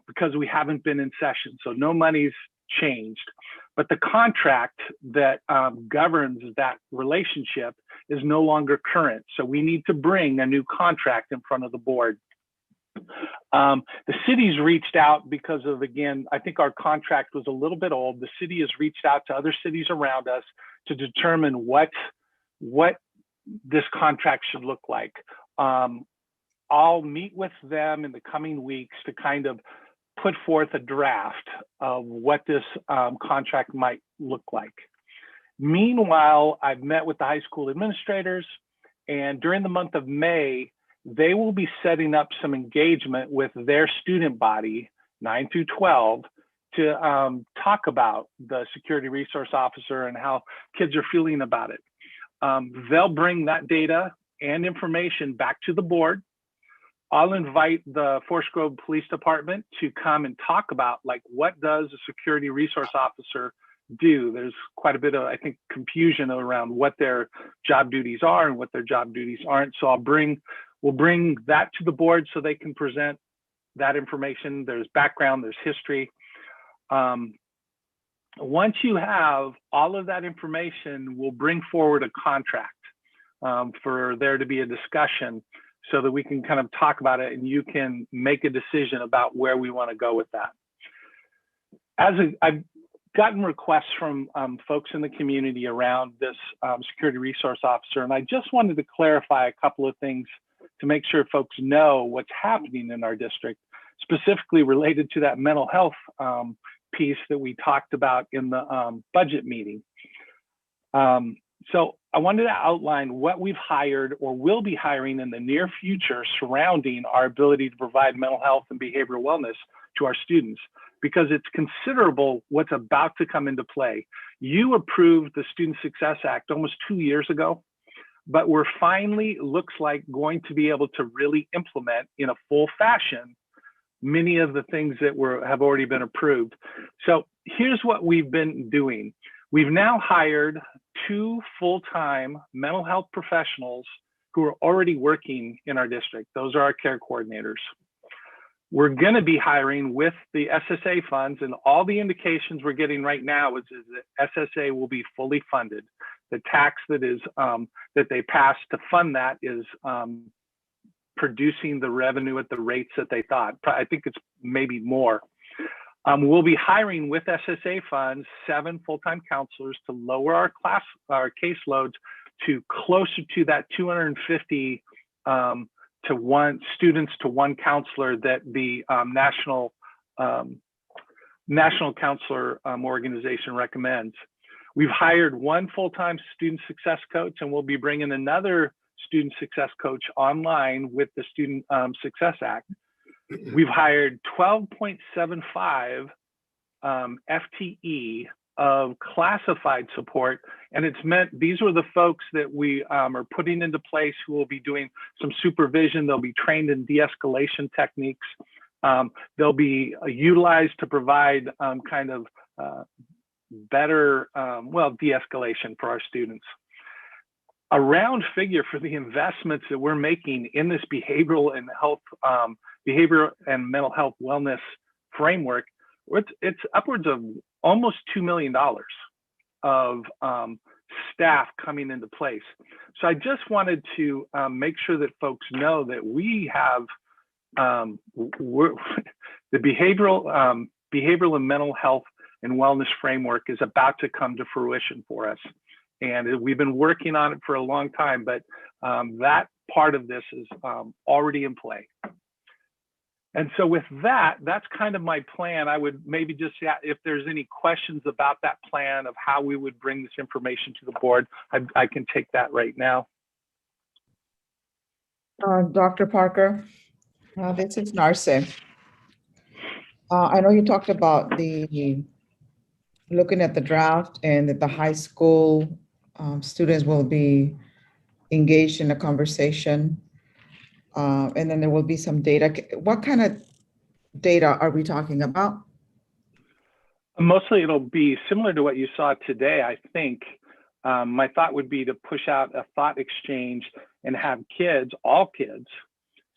because we haven't been in session. So no money's changed. But the contract that governs that relationship is no longer current. So we need to bring a new contract in front of the board. The city's reached out because of, again, I think our contract was a little bit old. The city has reached out to other cities around us to determine what this contract should look like. I'll meet with them in the coming weeks to kind of put forth a draft of what this contract might look like. Meanwhile, I've met with the high school administrators, and during the month of May, they will be setting up some engagement with their student body, 9 through 12, to talk about the security resource officer and how kids are feeling about it. They'll bring that data and information back to the board. I'll invite the Forest Grove Police Department to come and talk about, like, what does a security resource officer do? There's quite a bit of, I think, confusion around what their job duties are and what their job duties aren't. So we'll bring that to the board so they can present that information. There's background, there's history. Once you have all of that information, we'll bring forward a contract for there to be a discussion so that we can kind of talk about it and you can make a decision about where we want to go with that. I've gotten requests from folks in the community around this security resource officer, and I just wanted to clarify a couple of things to make sure folks know what's happening in our district, specifically related to that mental health piece that we talked about in the budget meeting. So I wanted to outline what we've hired or will be hiring in the near future surrounding our ability to provide mental health and behavioral wellness to our students, because it's considerable what's about to come into play. You approved the Student Success Act almost 2 years ago, but we're finally, looks like, going to be able to really implement in a full fashion many of the things that have already been approved. So here's what we've been doing. We've now hired 2 full-time mental health professionals who are already working in our district. Those are our care coordinators. We're going to be hiring with the SSA funds, and all the indications we're getting right now is that SSA will be fully funded. The tax that is that they passed to fund that is producing the revenue at the rates that they thought. I think it's maybe more. We'll be hiring with SSA funds 7 full-time counselors to lower our caseloads to closer to that 250 to 1 students to 1 counselor that the National Counselor Organization recommends. We've hired 1 full-time student success coach, and we'll be bringing another student success coach online with the Student Success Act. We've hired 12.75 FTE of classified support, and it's meant these were the folks that we are putting into place who will be doing some supervision. They'll be trained in de-escalation techniques. They'll be utilized to provide kind of better, de-escalation for our students. A round figure for the investments that we're making in this behavioral and mental health wellness framework, it's upwards of almost $2 million of staff coming into place. So I just wanted to make sure that folks know that we have the behavioral and mental health and wellness framework is about to come to fruition for us. And we've been working on it for a long time, but that part of this is already in play. And so with that, that's kind of my plan. I would maybe just, if there's any questions about that plan of how we would bring this information to the board, I can take that right now. Dr. Parker, this is Narce. I know you talked about looking at the draft and that the high school students will be engaged in a conversation. And then there will be some data. What kind of data are we talking about? Mostly it'll be similar to what you saw today, I think. My thought would be to push out a thought exchange and have kids, all kids,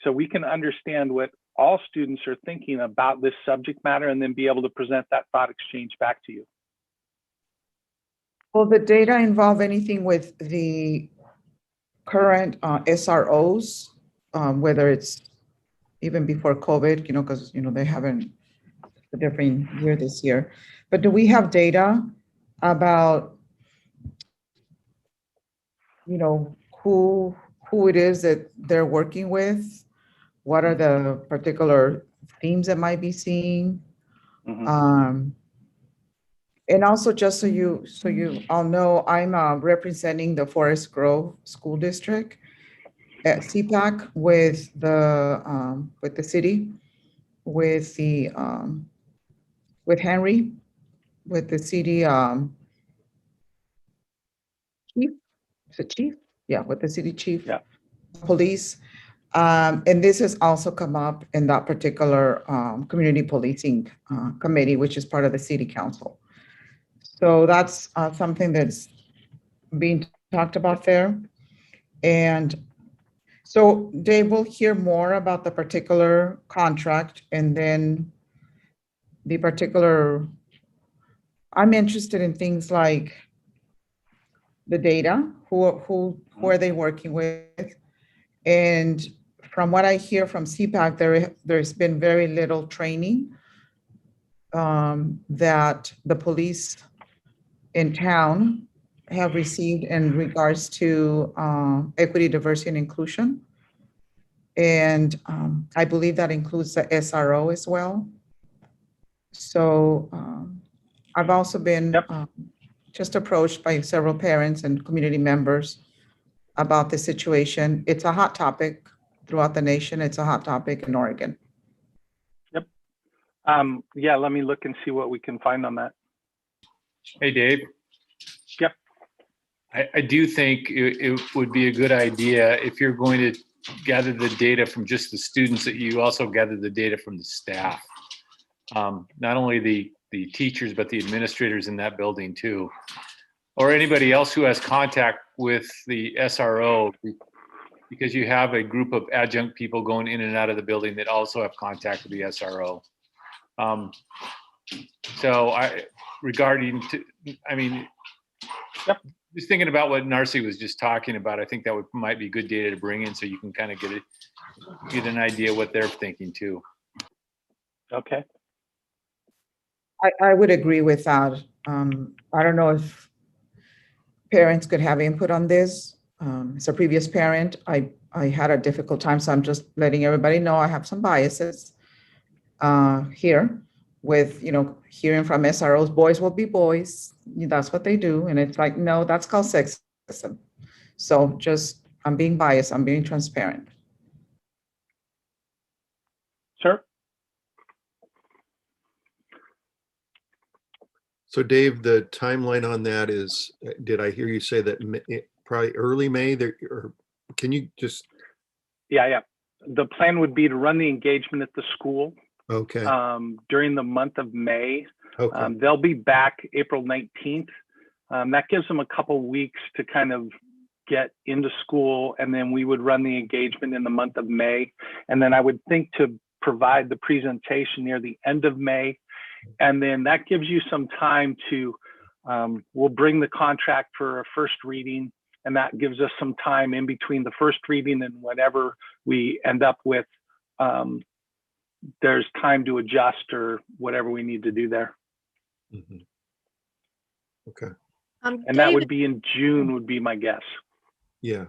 so we can understand what all students are thinking about this subject matter and then be able to present that thought exchange back to you. Will the data involve anything with the current SROs, whether it's even before COVID, because, they haven't a different year this year, but do we have data about, who it is that they're working with? What are the particular themes that might be seen? Mm-hmm. And also, just so you all know, I'm representing the Forest Grove School District at CPAC with the city, with Henry, with the city chief. Is it chief? Yeah, with the city chief. Yeah. police. And this has also come up in that particular community policing committee, which is part of the city council. So that's something that's being talked about there. And so Dave will hear more about the particular contract and then the particular, I'm interested in things like the data, who are they working with? And from what I hear from CPAC, there's been very little training that the police in town have received in regards to equity, diversity, and inclusion. And I believe that includes the SRO as well. So I've also been just approached by several parents and community members about the situation. It's a hot topic throughout the nation. It's a hot topic in Oregon. Yep. Yeah, let me look and see what we can find on that. Hey, Dave. Yep. I do think it would be a good idea if you're going to gather the data from just the students, that you also gather the data from the staff. Not only the teachers, but the administrators in that building too. Or anybody else who has contact with the SRO, because you have a group of adjunct people going in and out of the building that also have contact with the SRO. Just thinking about what Narcy was just talking about, I think that might be good data to bring in so you can kind of get an idea what they're thinking too. Okay. I would agree with that. I don't know if parents could have input on this. As a previous parent, I had a difficult time, so I'm just letting everybody know I have some biases here with, hearing from SROs, boys will be boys. That's what they do. And it's like, no, that's called sexism. So I'm being biased. I'm being transparent. Sure. So Dave, the timeline on that is, did I hear you say that probably early May there, or can you just? Yeah. The plan would be to run the engagement at the school. Okay. During the month of May. Okay. They'll be back April 19th. That gives them a couple weeks to kind of get into school, and then we would run the engagement in the month of May. And then I would think to provide the presentation near the end of May. And then that gives you some time to, we'll bring the contract for a first reading, and that gives us some time in between the first reading and whatever we end up with. There's time to adjust or whatever we need to do there. Mm-hmm. Okay. And that would be in June, would be my guess. Yeah.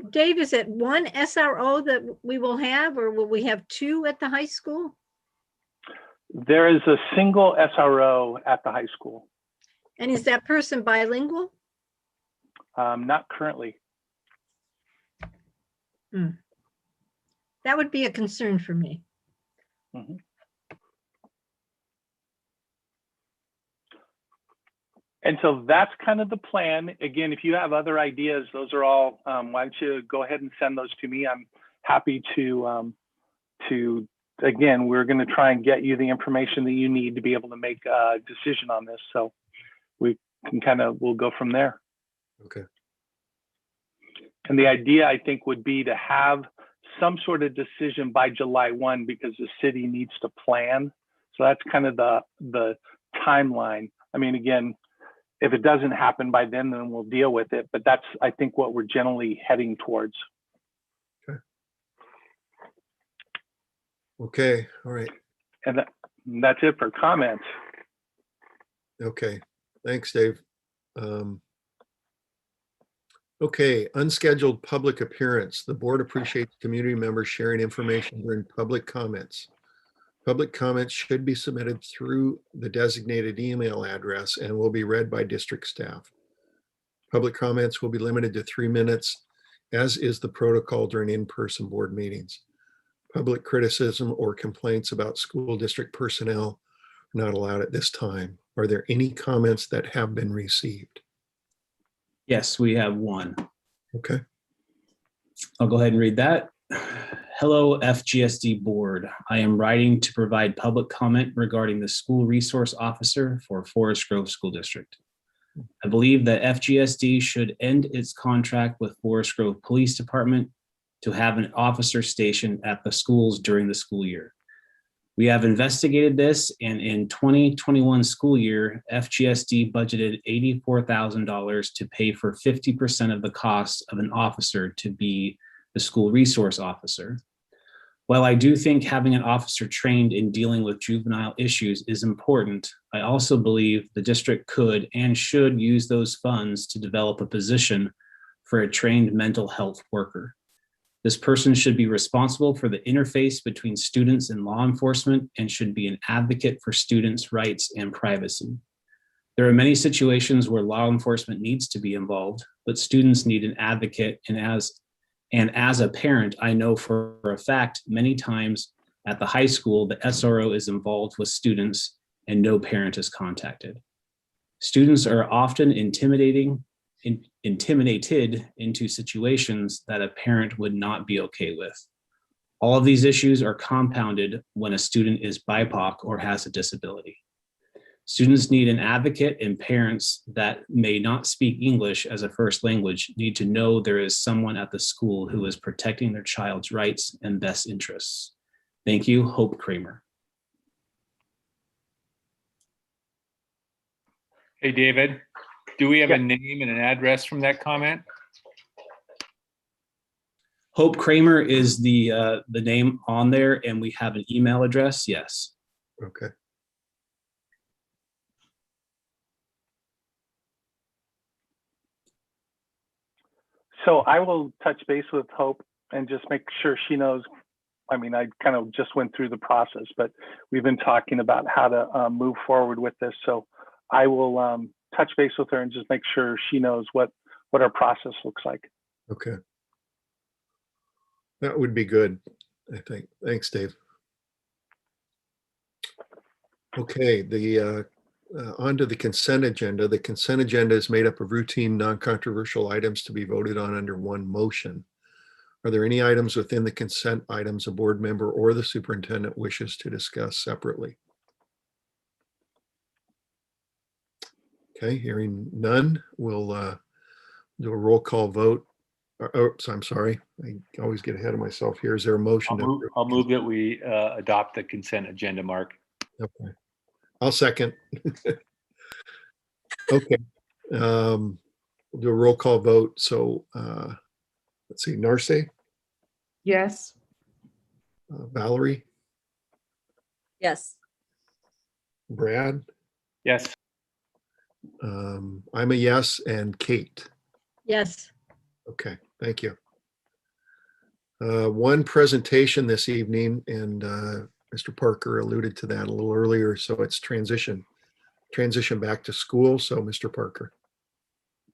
Dave, is it one SRO that we will have, or will we have two at the high school? There is a single SRO at the high school. And is that person bilingual? Not currently. That would be a concern for me. Mm-hmm. And so that's kind of the plan. Again, if you have other ideas, those are all, why don't you go ahead and send those to me? I'm happy to again, we're going to try and get you the information that you need to be able to make a decision on this. So we can we'll go from there. Okay. And the idea, I think, would be to have some sort of decision by July 1, because the city needs to plan. So that's kind of the timeline. I mean, again, if it doesn't happen by then we'll deal with it. But that's, I think, what we're generally heading towards. Okay. All right. And that's it for comments. Okay. Thanks, Dave. Okay, unscheduled public appearance. The board appreciates community members sharing information during public comments. Public comments should be submitted through the designated email address and will be read by district staff. Public comments will be limited to 3 minutes, as is the protocol during in-person board meetings. Public criticism or complaints about school district personnel are not allowed at this time. Are there any comments that have been received? Yes, we have one. Okay. I'll go ahead and read that. Hello, FGSD Board. I am writing to provide public comment regarding the school resource officer for Forest Grove School District. I believe that FGSD should end its contract with Forest Grove Police Department to have an officer stationed at the schools during the school year. We have investigated this, and in 2021 school year, FGSD budgeted $84,000 to pay for 50% of the cost of an officer to be the school resource officer. While I do think having an officer trained in dealing with juvenile issues is important, I also believe the district could and should use those funds to develop a position for a trained mental health worker. This person should be responsible for the interface between students and law enforcement and should be an advocate for students' rights and privacy. There are many situations where law enforcement needs to be involved, but students need an advocate, and as a parent, I know for a fact many times at the high school, the SRO is involved with students and no parent is contacted. Students are often intimidated into situations that a parent would not be okay with. All of these issues are compounded when a student is BIPOC or has a disability. Students need an advocate, and parents that may not speak English as a first language need to know there is someone at the school who is protecting their child's rights and best interests. Thank you, Hope Kramer. Hey, David, do we have a name and an address from that comment? Hope Kramer is the name on there, and we have an email address. Yes. Okay. So I will touch base with Hope and just make sure she knows. I mean, I kind of just went through the process, but we've been talking about how to move forward with this. So I will touch base with her and just make sure she knows what our process looks like. Okay. That would be good, I think. Thanks, Dave. Okay, on to the consent agenda. The consent agenda is made up of routine, non-controversial items to be voted on under one motion. Are there any items within the consent items a board member or the superintendent wishes to discuss separately? Okay, hearing none, we'll do a roll call vote. Oops, I'm sorry. I always get ahead of myself here. Is there a motion? I'll move that we adopt the consent agenda, Mark. Okay. I'll second. Okay. We'll do a roll call vote. So let's see, Narce, Yes. Valerie, Yes. Brad, Yes. I'm a yes, and Kate. Yes. Okay, thank you. One presentation this evening, and Mr. Parker alluded to that a little earlier. So it's transition back to school. So Mr. Parker.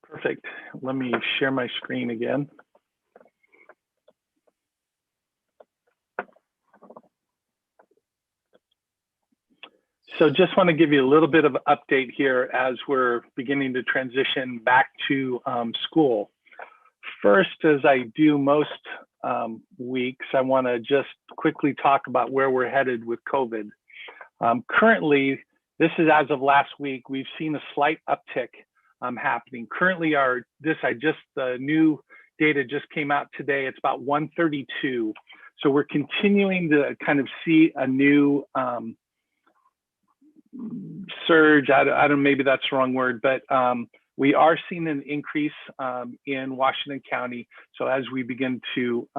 Perfect. Let me share my screen again. So just want to give you a little bit of an update here as we're beginning to transition back to school. First, as I do most weeks, I want to just quickly talk about where we're headed with COVID. Currently, this is as of last week, we've seen a slight uptick happening. Currently, the new data just came out today. It's about 132. So we're continuing to kind of see a new surge. I don't, maybe that's the wrong word, but we are seeing an increase in Washington County. So as we begin to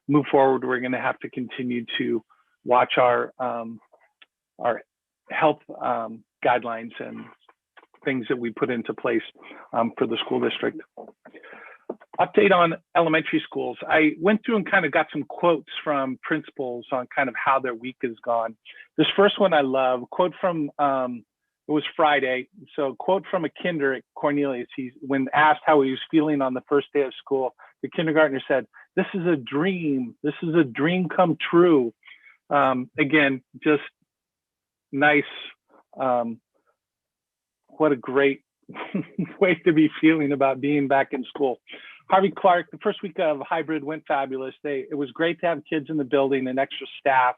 move forward, we're going to have to continue to watch our health guidelines and things that we put into place for the school district. Update on elementary schools. I went through and kind of got some quotes from principals on kind of how their week has gone. This first one I love, quote from, it was Friday. So quote from a kinder at Cornelius. When asked how he was feeling on the first day of school, the kindergartner said, "This is a dream. This is a dream come true." Again, just nice. What a great way to be feeling about being back in school. Harvey Clark, the first week of hybrid went fabulous. It was great to have kids in the building and extra staff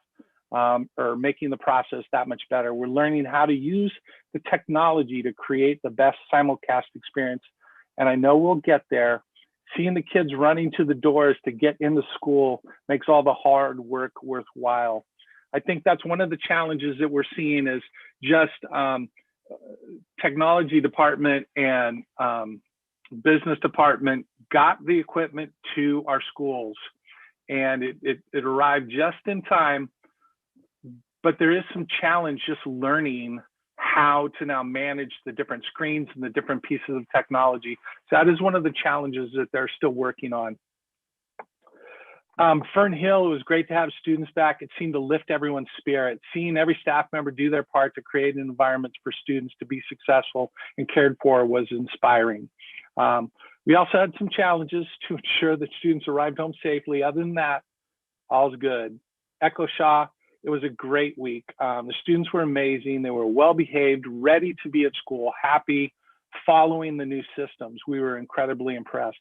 are making the process that much better. We're learning how to use the technology to create the best simulcast experience. And I know we'll get there. Seeing the kids running to the doors to get into school makes all the hard work worthwhile. I think that's one of the challenges that we're seeing is just technology department and business department got the equipment to our schools, and it arrived just in time. But there is some challenge just learning how to now manage the different screens and the different pieces of technology. So that is one of the challenges that they're still working on. Fern Hill, it was great to have students back. It seemed to lift everyone's spirit. Seeing every staff member do their part to create an environment for students to be successful and cared for was inspiring. We also had some challenges to ensure that students arrived home safely. Other than that, all's good. Echo Shaw, it was a great week. The students were amazing. They were well behaved, ready to be at school, happy, following the new systems. We were incredibly impressed.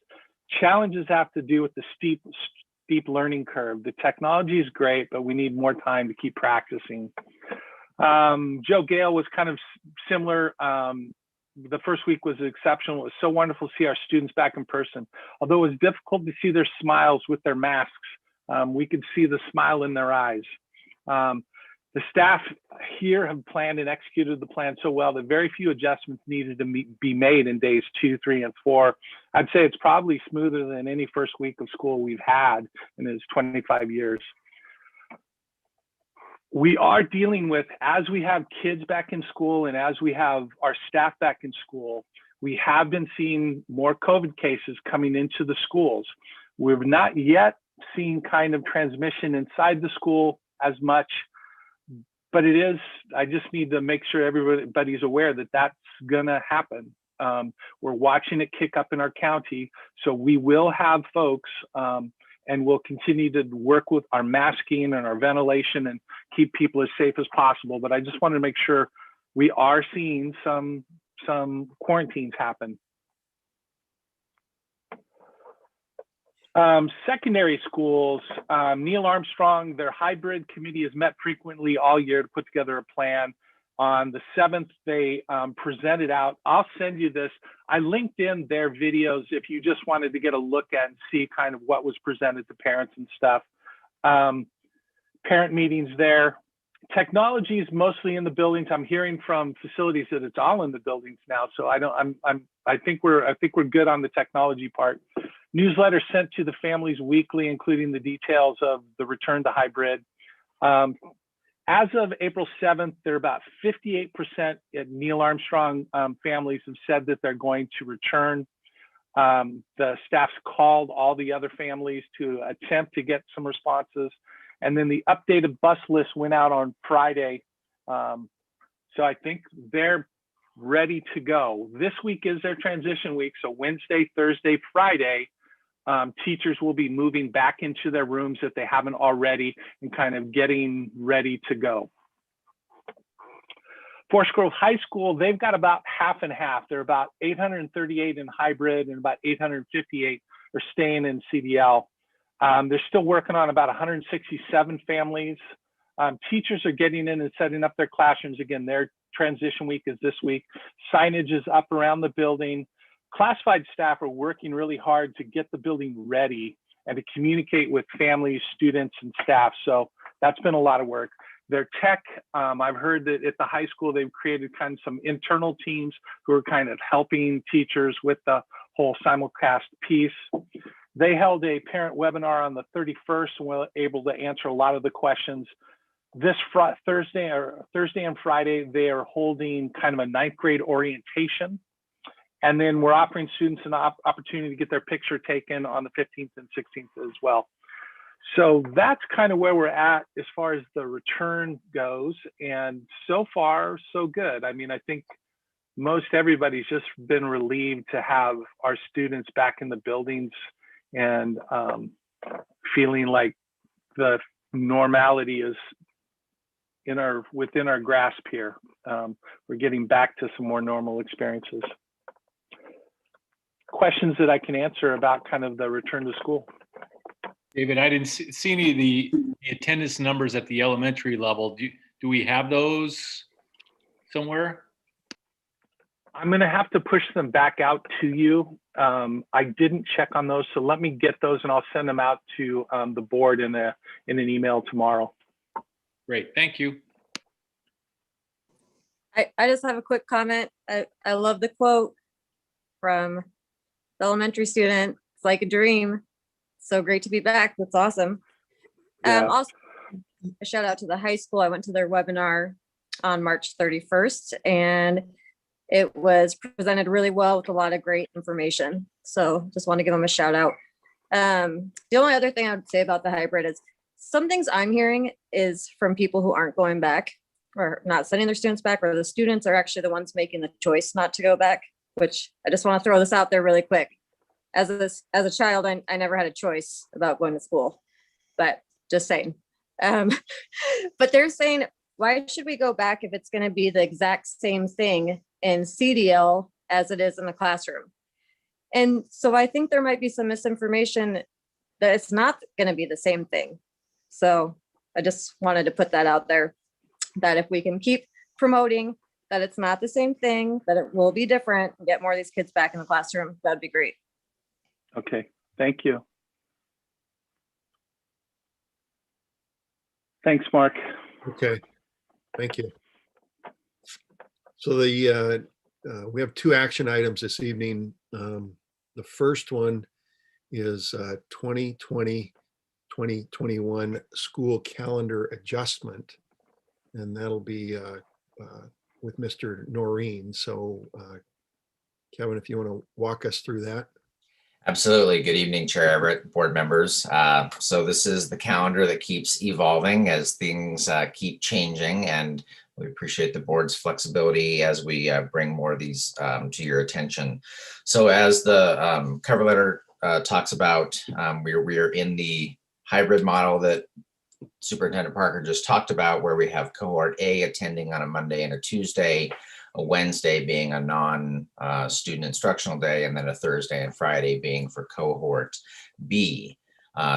Challenges have to do with the steep learning curve. The technology is great, but we need more time to keep practicing. Joe Gale was kind of similar. The first week was exceptional. It was so wonderful to see our students back in person. Although it was difficult to see their smiles with their masks, we could see the smile in their eyes. The staff here have planned and executed the plan so well that very few adjustments needed to be made in days 2, 3, and 4. I'd say it's probably smoother than any first week of school we've had in its 25 years. We are dealing with, as we have kids back in school and as we have our staff back in school, we have been seeing more COVID cases coming into the schools. We've not yet seen kind of transmission inside the school as much, but it is, I just need to make sure everybody's aware that that's gonna happen. We're watching it kick up in our county, so we will have folks and we'll continue to work with our masking and our ventilation and keep people as safe as possible. But I just wanted to make sure we are seeing some quarantines happen. Secondary schools, Neil Armstrong, their hybrid committee has met frequently all year to put together a plan. On the 7th, they presented out. I'll send you this. I linked in their videos if you just wanted to get a look at and see kind of what was presented to parents and stuff. Parent meetings there. Technology is mostly in the buildings. I'm hearing from facilities that it's all in the buildings now. So I think we're good on the technology part. Newsletter sent to the families weekly, including the details of the return to hybrid. As of April 7th, there are about 58% at Neil Armstrong families have said that they're going to return. The staff's called all the other families to attempt to get some responses. And then the updated bus list went out on Friday. So I think they're ready to go. This week is their transition week. So Wednesday, Thursday, Friday, teachers will be moving back into their rooms if they haven't already and kind of getting ready to go. Forest Grove High School, they've got about half and half. They're about 838 in hybrid and about 858 are staying in CDL. They're still working on about 167 families. Teachers are getting in and setting up their classrooms. Again, their transition week is this week. Signage is up around the building. Classified staff are working really hard to get the building ready and to communicate with families, students, and staff. So that's been a lot of work. Their tech, I've heard that at the high school, they've created kind of some internal teams who are kind of helping teachers with the whole simulcast piece. They held a parent webinar on the 31st and were able to answer a lot of the questions. This Thursday and Friday, they are holding kind of a 9th grade orientation. And then we're offering students an opportunity to get their picture taken on the 15th and 16th as well. So that's kind of where we're at as far as the return goes. And so far, so good. I mean, I think most everybody's just been relieved to have our students back in the buildings and feeling like the normality is within our grasp here. We're getting back to some more normal experiences. questions that I can answer about kind of the return to school. David, I didn't see any of the attendance numbers at the elementary level. Do we have those somewhere? I'm going to have to push them back out to you. I didn't check on those, so let me get those and I'll send them out to the board in an email tomorrow. Great, thank you. I just have a quick comment. I love the quote from the elementary student. It's like a dream. So great to be back. That's awesome. Yeah. Also, a shout out to the high school. I went to their webinar on March 31st and it was presented really well with a lot of great information. So just want to give them a shout out. The only other thing I would say about the hybrid is some things I'm hearing is from people who aren't going back or not sending their students back, or the students are actually the ones making the choice not to go back, which I just want to throw this out there really quick. As a child, I never had a choice about going to school, but just saying. But they're saying, why should we go back if it's going to be the exact same thing in CDL as it is in the classroom? And so I think there might be some misinformation that it's not going to be the same thing. So I just wanted to put that out there, that if we can keep promoting that it's not the same thing, that it will be different, and get more of these kids back in the classroom, that'd be great. Okay, thank you. Thanks, Mark. Okay, thank you. So we have two action items this evening. The first one is 2020-2021 school calendar adjustment. And that'll be with Mr. Noreen. So Kevin, if you want to walk us through that. Absolutely. Good evening, Chair Everett, board members. So this is the calendar that keeps evolving as things keep changing, and we appreciate the board's flexibility as we bring more of these to your attention. So as the cover letter talks about, we're in the hybrid model that Superintendent Parker just talked about, where we have cohort A attending on a Monday and a Tuesday, a Wednesday being a non-student instructional day, and then a Thursday and Friday being for cohort B.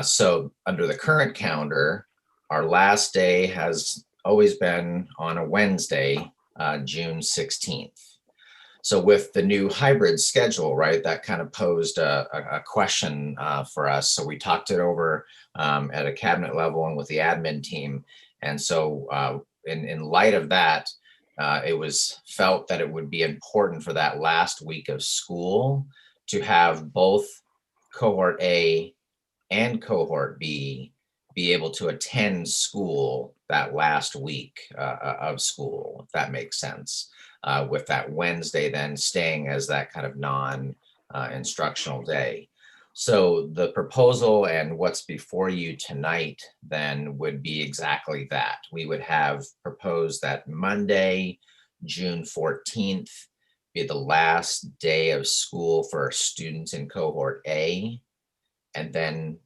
So under the current calendar, our last day has always been on a Wednesday, June 16th. So with the new hybrid schedule, right, that kind of posed a question for us. So we talked it over at a cabinet level and with the admin team. And so in light of that, it was felt that it would be important for that last week of school to have both cohort A and cohort B be able to attend school that last week of school, if that makes sense. With that Wednesday then staying as that kind of non-instructional day. So the proposal and what's before you tonight then would be exactly that. We would have proposed that Monday, June 14th, be the last day of school for our students in cohort A. And then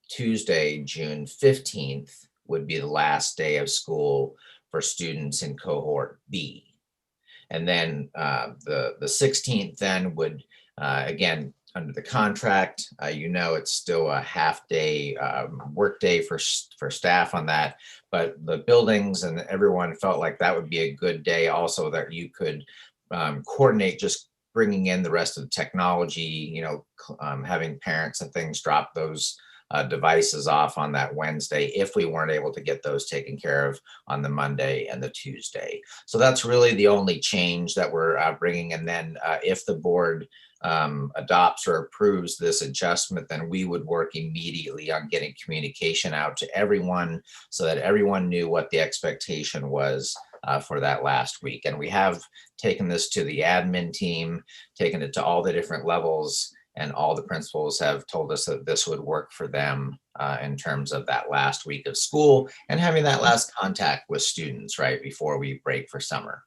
Tuesday, June 15th would be the last day of school for students in cohort B. And then the 16th then would, again, under the contract, it's still a half day work day for staff on that, but the buildings and everyone felt like that would be a good day also that you could coordinate just bringing in the rest of the technology, having parents and things drop those devices off on that Wednesday if we weren't able to get those taken care of on the Monday and the Tuesday. So that's really the only change that we're bringing. And then if the board adopts or approves this adjustment, then we would work immediately on getting communication out to everyone so that everyone knew what the expectation was for that last week. And we have taken this to the admin team, taken it to all the different levels, and all the principals have told us that this would work for them in terms of that last week of school and having that last contact with students right before we break for summer.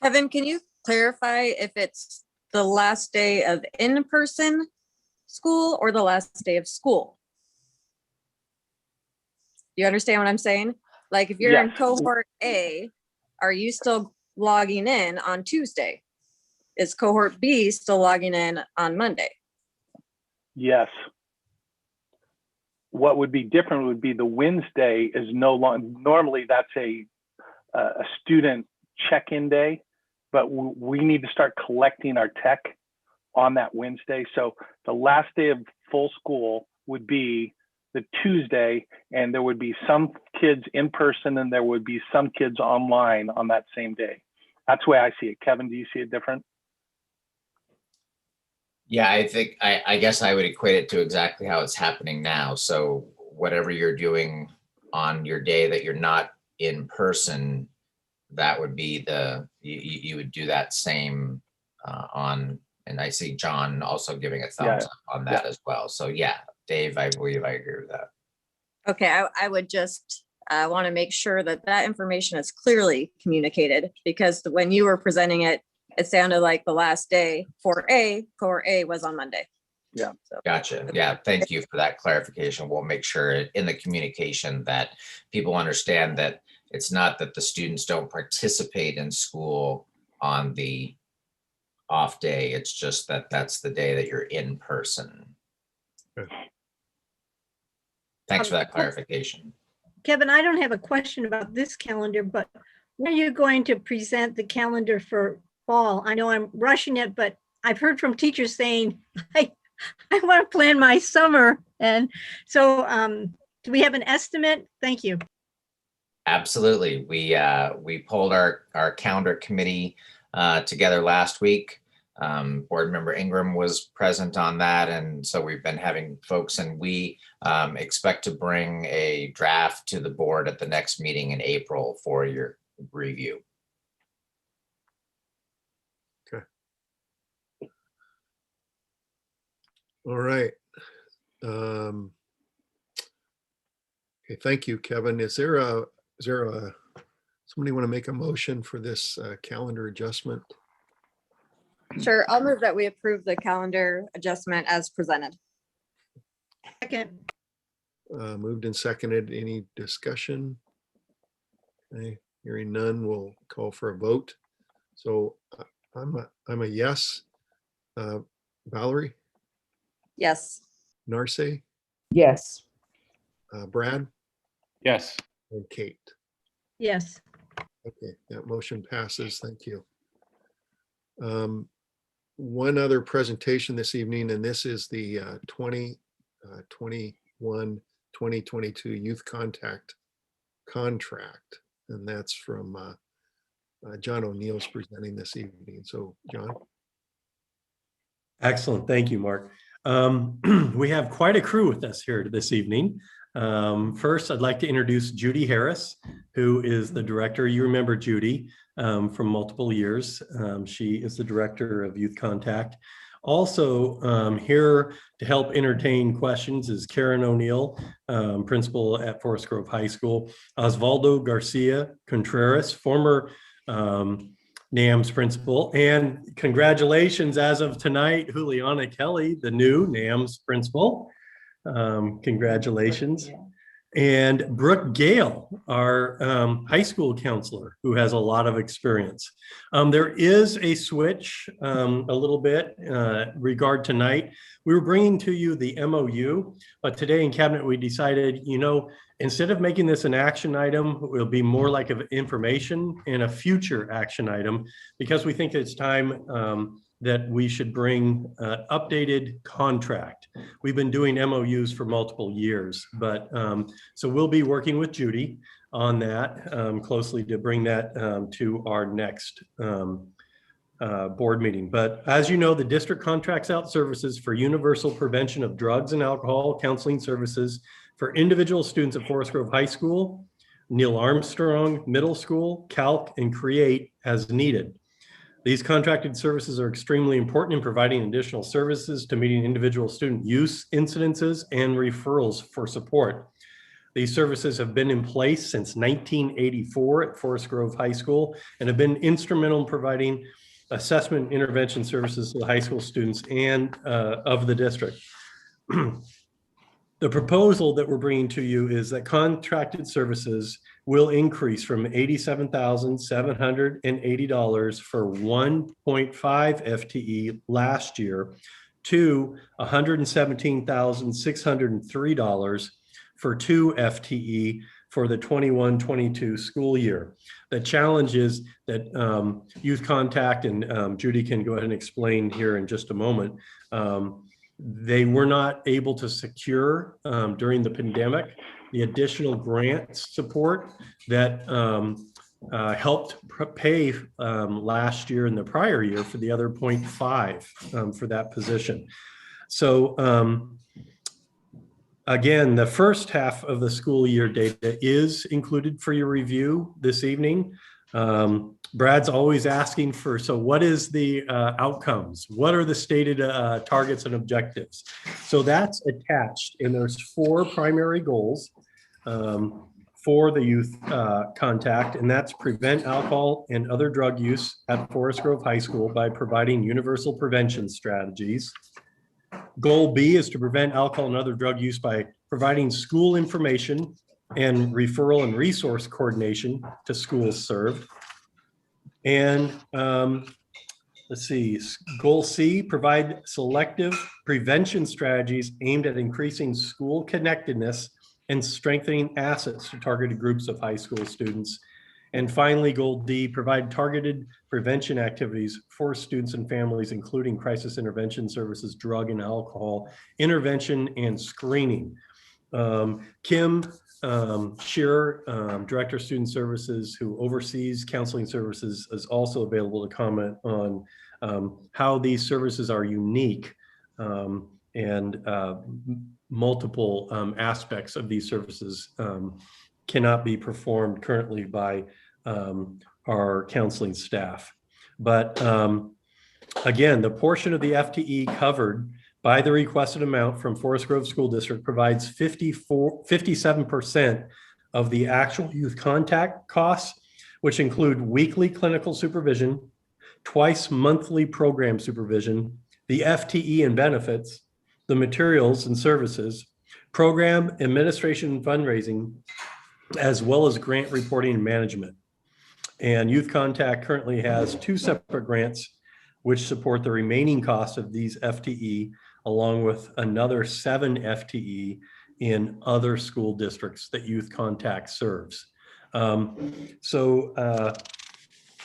Kevin, can you clarify if it's the last day of in-person school or the last day of school? You understand what I'm saying? Like if you're in cohort A, are you still logging in on Tuesday? is cohort B still logging in on Monday? Yes. What would be different would be the Wednesday is no longer, normally that's a student check-in day, but we need to start collecting our tech on that Wednesday. So the last day of full school would be the Tuesday, and there would be some kids in person and there would be some kids online on that same day. That's the way I see it. Kevin, do you see it different? Yeah, I think, I guess I would equate it to exactly how it's happening now. So whatever you're doing on your day that you're not in person, that would be you would do that same on, and I see John also giving a thumbs up on that as well. So yeah, Dave, I believe I agree with that. Okay, I would just want to make sure that that information is clearly communicated, because when you were presenting it, it sounded like the last day for cohort A was on Monday. Yeah. So. Gotcha. Yeah, thank you for that clarification. We'll make sure in the communication that people understand that it's not that the students don't participate in school on the off day. It's just that that's the day that you're in person. Thanks for that clarification. Kevin, I don't have a question about this calendar, but when are you going to present the calendar for fall? I know I'm rushing it, but I've heard from teachers saying, I want to plan my summer. And so do we have an estimate? Thank you. Absolutely. We pulled our calendar committee together last week. Board member Ingram was present on that. And so we've been having folks, and we expect to bring a draft to the board at the next meeting in April for your review. Okay. All right. Okay, thank you, Kevin. Is there somebody want to make a motion for this calendar adjustment? Sure, I'll move that we approve the calendar adjustment as presented. Second. Moved and seconded. Any discussion? Okay, hearing none, we'll call for a vote. So I'm a yes. Valerie? Yes. Narce? Yes. Brad? Yes. And Kate? Yes. Okay, that motion passes. Thank you. One other presentation this evening, and this is the 2021-2022 Youth Contact Contract, and that's from John O'Neill's presenting this evening. So, John. Excellent. Thank you, Mark. We have quite a crew with us here this evening. First, I'd like to introduce Judy Harris, who is the director. You remember Judy from multiple years. She is the director of Youth Contact. Also here to help entertain questions is Karen O'Neill, principal at Forest Grove High School. Osvaldo Garcia Contreras, former NAMS principal, and congratulations as of tonight, Juliana Kelly, the new NAMS principal. Congratulations. And Brooke Gale, our high school counselor, who has a lot of experience. There is a switch a little bit regard tonight. We were bringing to you the MOU, but today in cabinet we decided, instead of making this an action item, it will be more like an information and a future action item, because we think it's time that we should bring an updated contract. We've been doing MOUs for multiple years, but so we'll be working with Judy on that closely to bring that to our next board meeting. But as you know, the district contracts out services for universal prevention of drugs and alcohol counseling services for individual students at Forest Grove High School, Neil Armstrong Middle School, Calc, and Create as needed. These contracted services are extremely important in providing additional services to meeting individual student use incidences and referrals for support. These services have been in place since 1984 at Forest Grove High School and have been instrumental in providing assessment and intervention services to the high school students and of the district. The proposal that we're bringing to you is that contracted services will increase from $87,780 for 1.5 FTE last year to $117,603 for 2 FTE for the 21-22 school year. The challenge is that youth contact, and Judy can go ahead and explain here in just a moment, they were not able to secure during the pandemic the additional grant support that helped pay last year and the prior year for the other 0.5 for that position. So again, the first half of the school year data is included for your review this evening. Brad's always asking for, so what is the outcomes? What are the stated targets and objectives? So that's attached, and there's 4 primary goals for the youth contact, and that's prevent alcohol and other drug use at Forest Grove High School by providing universal prevention strategies. Goal B is to prevent alcohol and other drug use by providing school information and referral and resource coordination to schools served. And let's see, goal C, provide selective prevention strategies aimed at increasing school connectedness and strengthening assets to targeted groups of high school students. And finally, goal D, provide targeted prevention activities for students and families, including crisis intervention services, drug and alcohol intervention, and screening. Kim Shearer, Director of Student Services, who oversees counseling services, is also available to comment on how these services are unique and multiple aspects of these services cannot be performed currently by our counseling staff. But again, the portion of the FTE covered by the requested amount from Forest Grove School District provides 57% of the actual youth contact costs, which include weekly clinical supervision, twice monthly program supervision, the FTE and benefits, the materials and services, program administration and fundraising, as well as grant reporting and management. And Youth Contact currently has 2 separate grants which support the remaining costs of these FTE, along with another 7 FTE in other school districts that Youth Contact serves.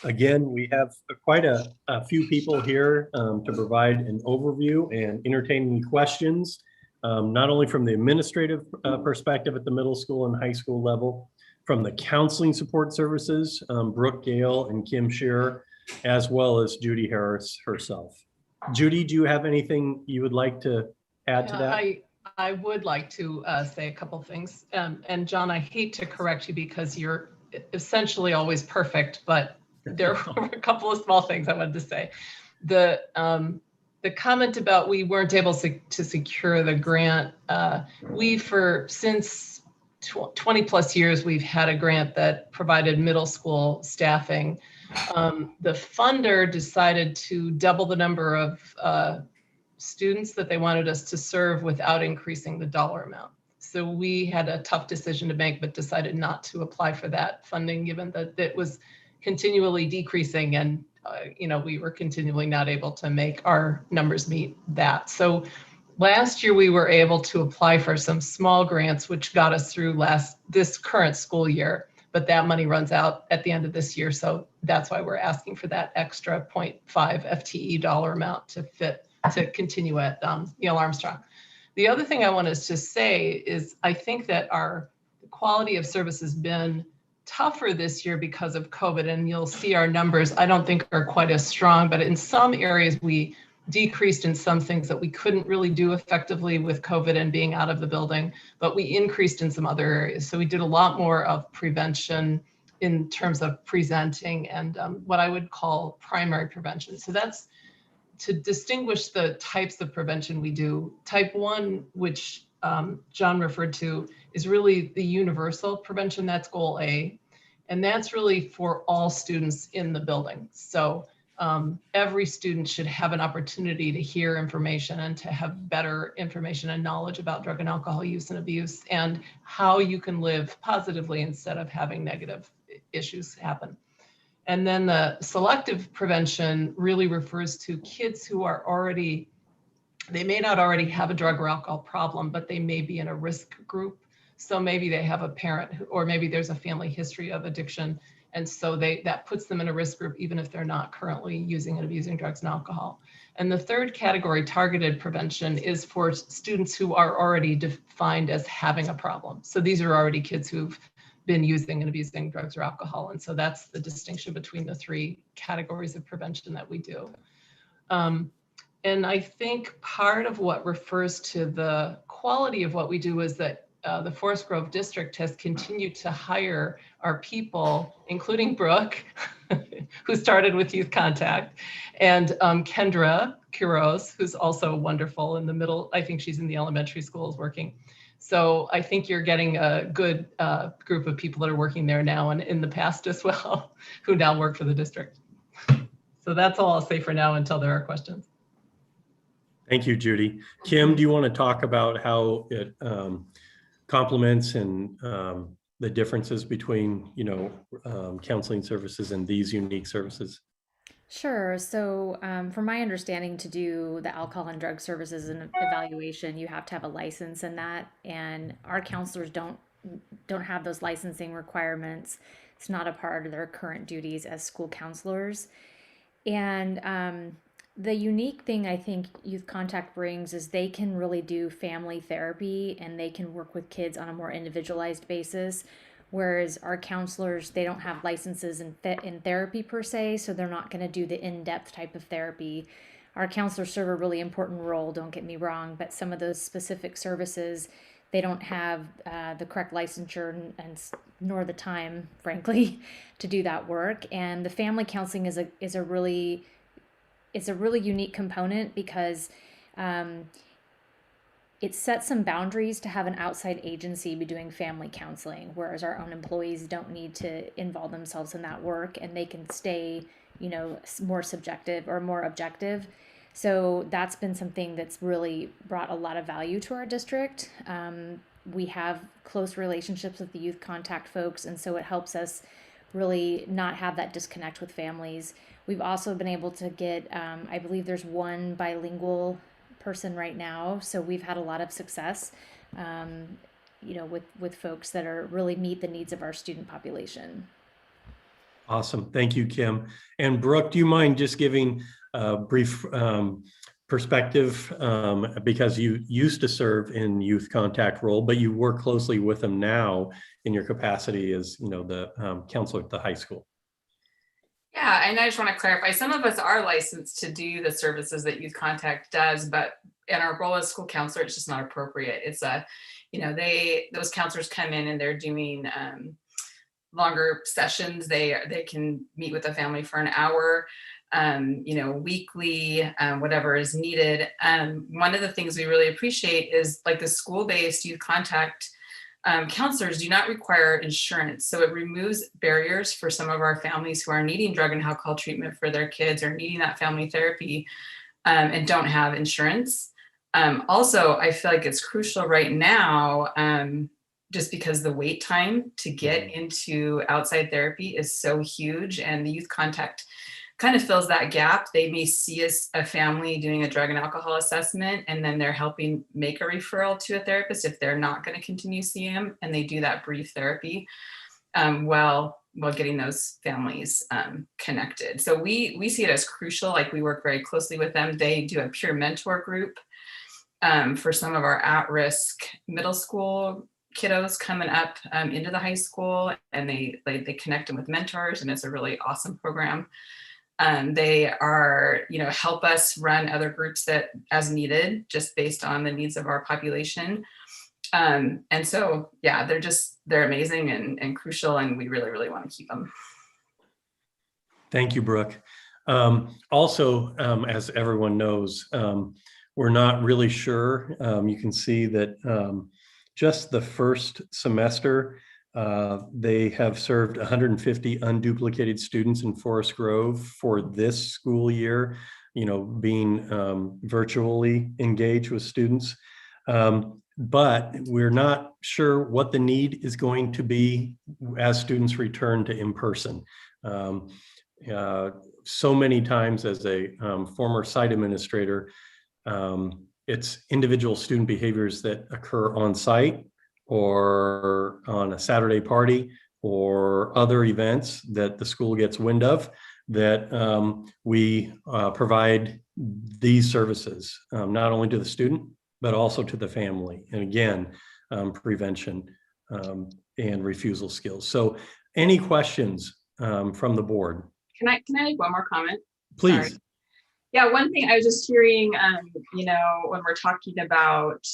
Again, we have quite a few people here to provide an overview and entertain any questions, not only from the administrative perspective at the middle school and high school level, from the counseling support services, Brooke Gale and Kim Shearer, as well as Judy Harris herself. Judy, do you have anything you would like to add to that? I would like to say a couple things. And John, I hate to correct you because you're essentially always perfect, but there were a couple of small things I wanted to say. The comment about we weren't able to secure the grant, since 20 plus years, we've had a grant that provided middle school staffing. The funder decided to double the number of students that they wanted us to serve without increasing the dollar amount. So we had a tough decision to make, but decided not to apply for that funding, given that it was continually decreasing and we were continually not able to make our numbers meet that. So last year we were able to apply for some small grants, which got us through this current school year, but that money runs out at the end of this year. So that's why we're asking for that extra 0.5 FTE dollar amount to continue at Neil Armstrong. The other thing I wanted to say is I think that our quality of service has been tougher this year because of COVID, and you'll see our numbers I don't think are quite as strong, but in some areas we decreased in some things that we couldn't really do effectively with COVID and being out of the building, but we increased in some other areas. So we did a lot more of prevention in terms of presenting and what I would call primary prevention. So that's to distinguish the types of prevention we do. Type 1, which John referred to, is really the universal prevention. That's goal A. And that's really for all students in the building. So every student should have an opportunity to hear information and to have better information and knowledge about drug and alcohol use and abuse and how you can live positively instead of having negative issues happen. And then the selective prevention really refers to kids who are already, they may not already have a drug or alcohol problem, but they may be in a risk group. So maybe they have a parent or maybe there's a family history of addiction. And so that puts them in a risk group, even if they're not currently using and abusing drugs and alcohol. And the third category, targeted prevention, is for students who are already defined as having a problem. So these are already kids who've been using and abusing drugs or alcohol. And so that's the distinction between the three categories of prevention that we do. And I think part of what refers to the quality of what we do is that the Forest Grove District has continued to hire our people, including Brooke, who started with Youth Contact, and Kendra Quiroz, who's also wonderful in the middle. I think she's in the elementary schools working. So I think you're getting a good group of people that are working there now and in the past as well, who now work for the district. So that's all I'll say for now until there are questions. Thank you, Judy. Kim, do you want to talk about how it complements and the differences between, counseling services and these unique services? Sure. So, from my understanding, to do the alcohol and drug services and evaluation, you have to have a license in that, and our counselors don't have those licensing requirements. It's not a part of their current duties as school counselors. And the unique thing I think Youth Contact brings is they can really do family therapy and they can work with kids on a more individualized basis. Whereas our counselors, they don't have licenses in therapy per se, so they're not going to do the in-depth type of therapy. Our counselors serve a really important role, don't get me wrong, but some of those specific services, they don't have the correct licensure and nor the time, frankly, to do that work. And the family counseling is a really unique component because it sets some boundaries to have an outside agency be doing family counseling, whereas our own employees don't need to involve themselves in that work and they can stay, more subjective or more objective. So that's been something that's really brought a lot of value to our district. We have close relationships with the Youth Contact folks, and so it helps us really not have that disconnect with families. We've also been able to get, I believe there's one bilingual person right now, so we've had a lot of success, with folks that are really meet the needs of our student population. Awesome, thank you, Kim. And Brooke, do you mind just giving a brief perspective, because you used to serve in Youth Contact role, but you work closely with them now in your capacity as, the counselor at the high school. Yeah, and I just want to clarify, some of us are licensed to do the services that Youth Contact does, but in our role as school counselor, it's just not appropriate. It's those counselors come in and they're doing longer sessions. They can meet with a family for an hour, weekly, whatever is needed. One of the things we really appreciate is like the school-based Youth Contact counselors do not require insurance. So it removes barriers for some of our families who are needing drug and alcohol treatment for their kids or needing that family therapy and don't have insurance. Also, I feel like it's crucial right now, just because the wait time to get into outside therapy is so huge, and the Youth Contact kind of fills that gap. They may see a family doing a drug and alcohol assessment, and then they're helping make a referral to a therapist if they're not going to continue seeing them, and they do that brief therapy while getting those families connected. So we see it as crucial. Like, we work very closely with them. They do a peer mentor group for some of our at-risk middle school kiddos coming up into the high school, and they connect them with mentors, and it's a really awesome program. They are, help us run other groups that as needed, just based on the needs of our population. And so, yeah, they're amazing and crucial, and we really, really want to keep them. Thank you, Brooke. Also, as everyone knows, we're not really sure. You can see that just the first semester, They have served 150 unduplicated students in Forest Grove for this school year, being virtually engaged with students. But we're not sure what the need is going to be as students return to in-person. So many times as a former site administrator, it's individual student behaviors that occur on site or on a Saturday party or other events that the school gets wind of that we provide these services, not only to the student, but also to the family. And again, prevention and refusal skills. So any questions from the board? Can I make one more comment? Please. Sorry. Yeah, one thing I was just hearing, when we're talking about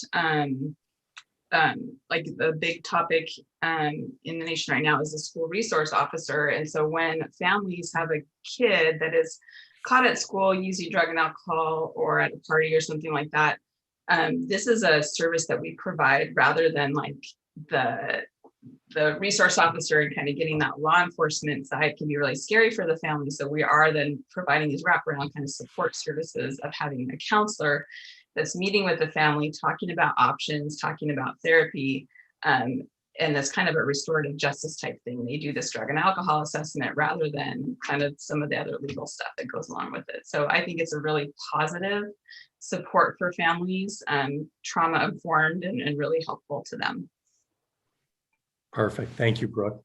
like the big topic in the nation right now is the school resource officer. And so when families have a kid that is caught at school using drug and alcohol or at a party or something like that, this is a service that we provide rather than like the resource officer and kind of getting that law enforcement side can be really scary for the family. So we are then providing these wraparound kind of support services of having a counselor that's meeting with the family, talking about options, talking about therapy, and that's kind of a restorative justice type thing. They do this drug and alcohol assessment rather than kind of some of the other legal stuff that goes along with it. So I think it's a really positive support for families, trauma informed and really helpful to them. Perfect. Thank you, Brooke.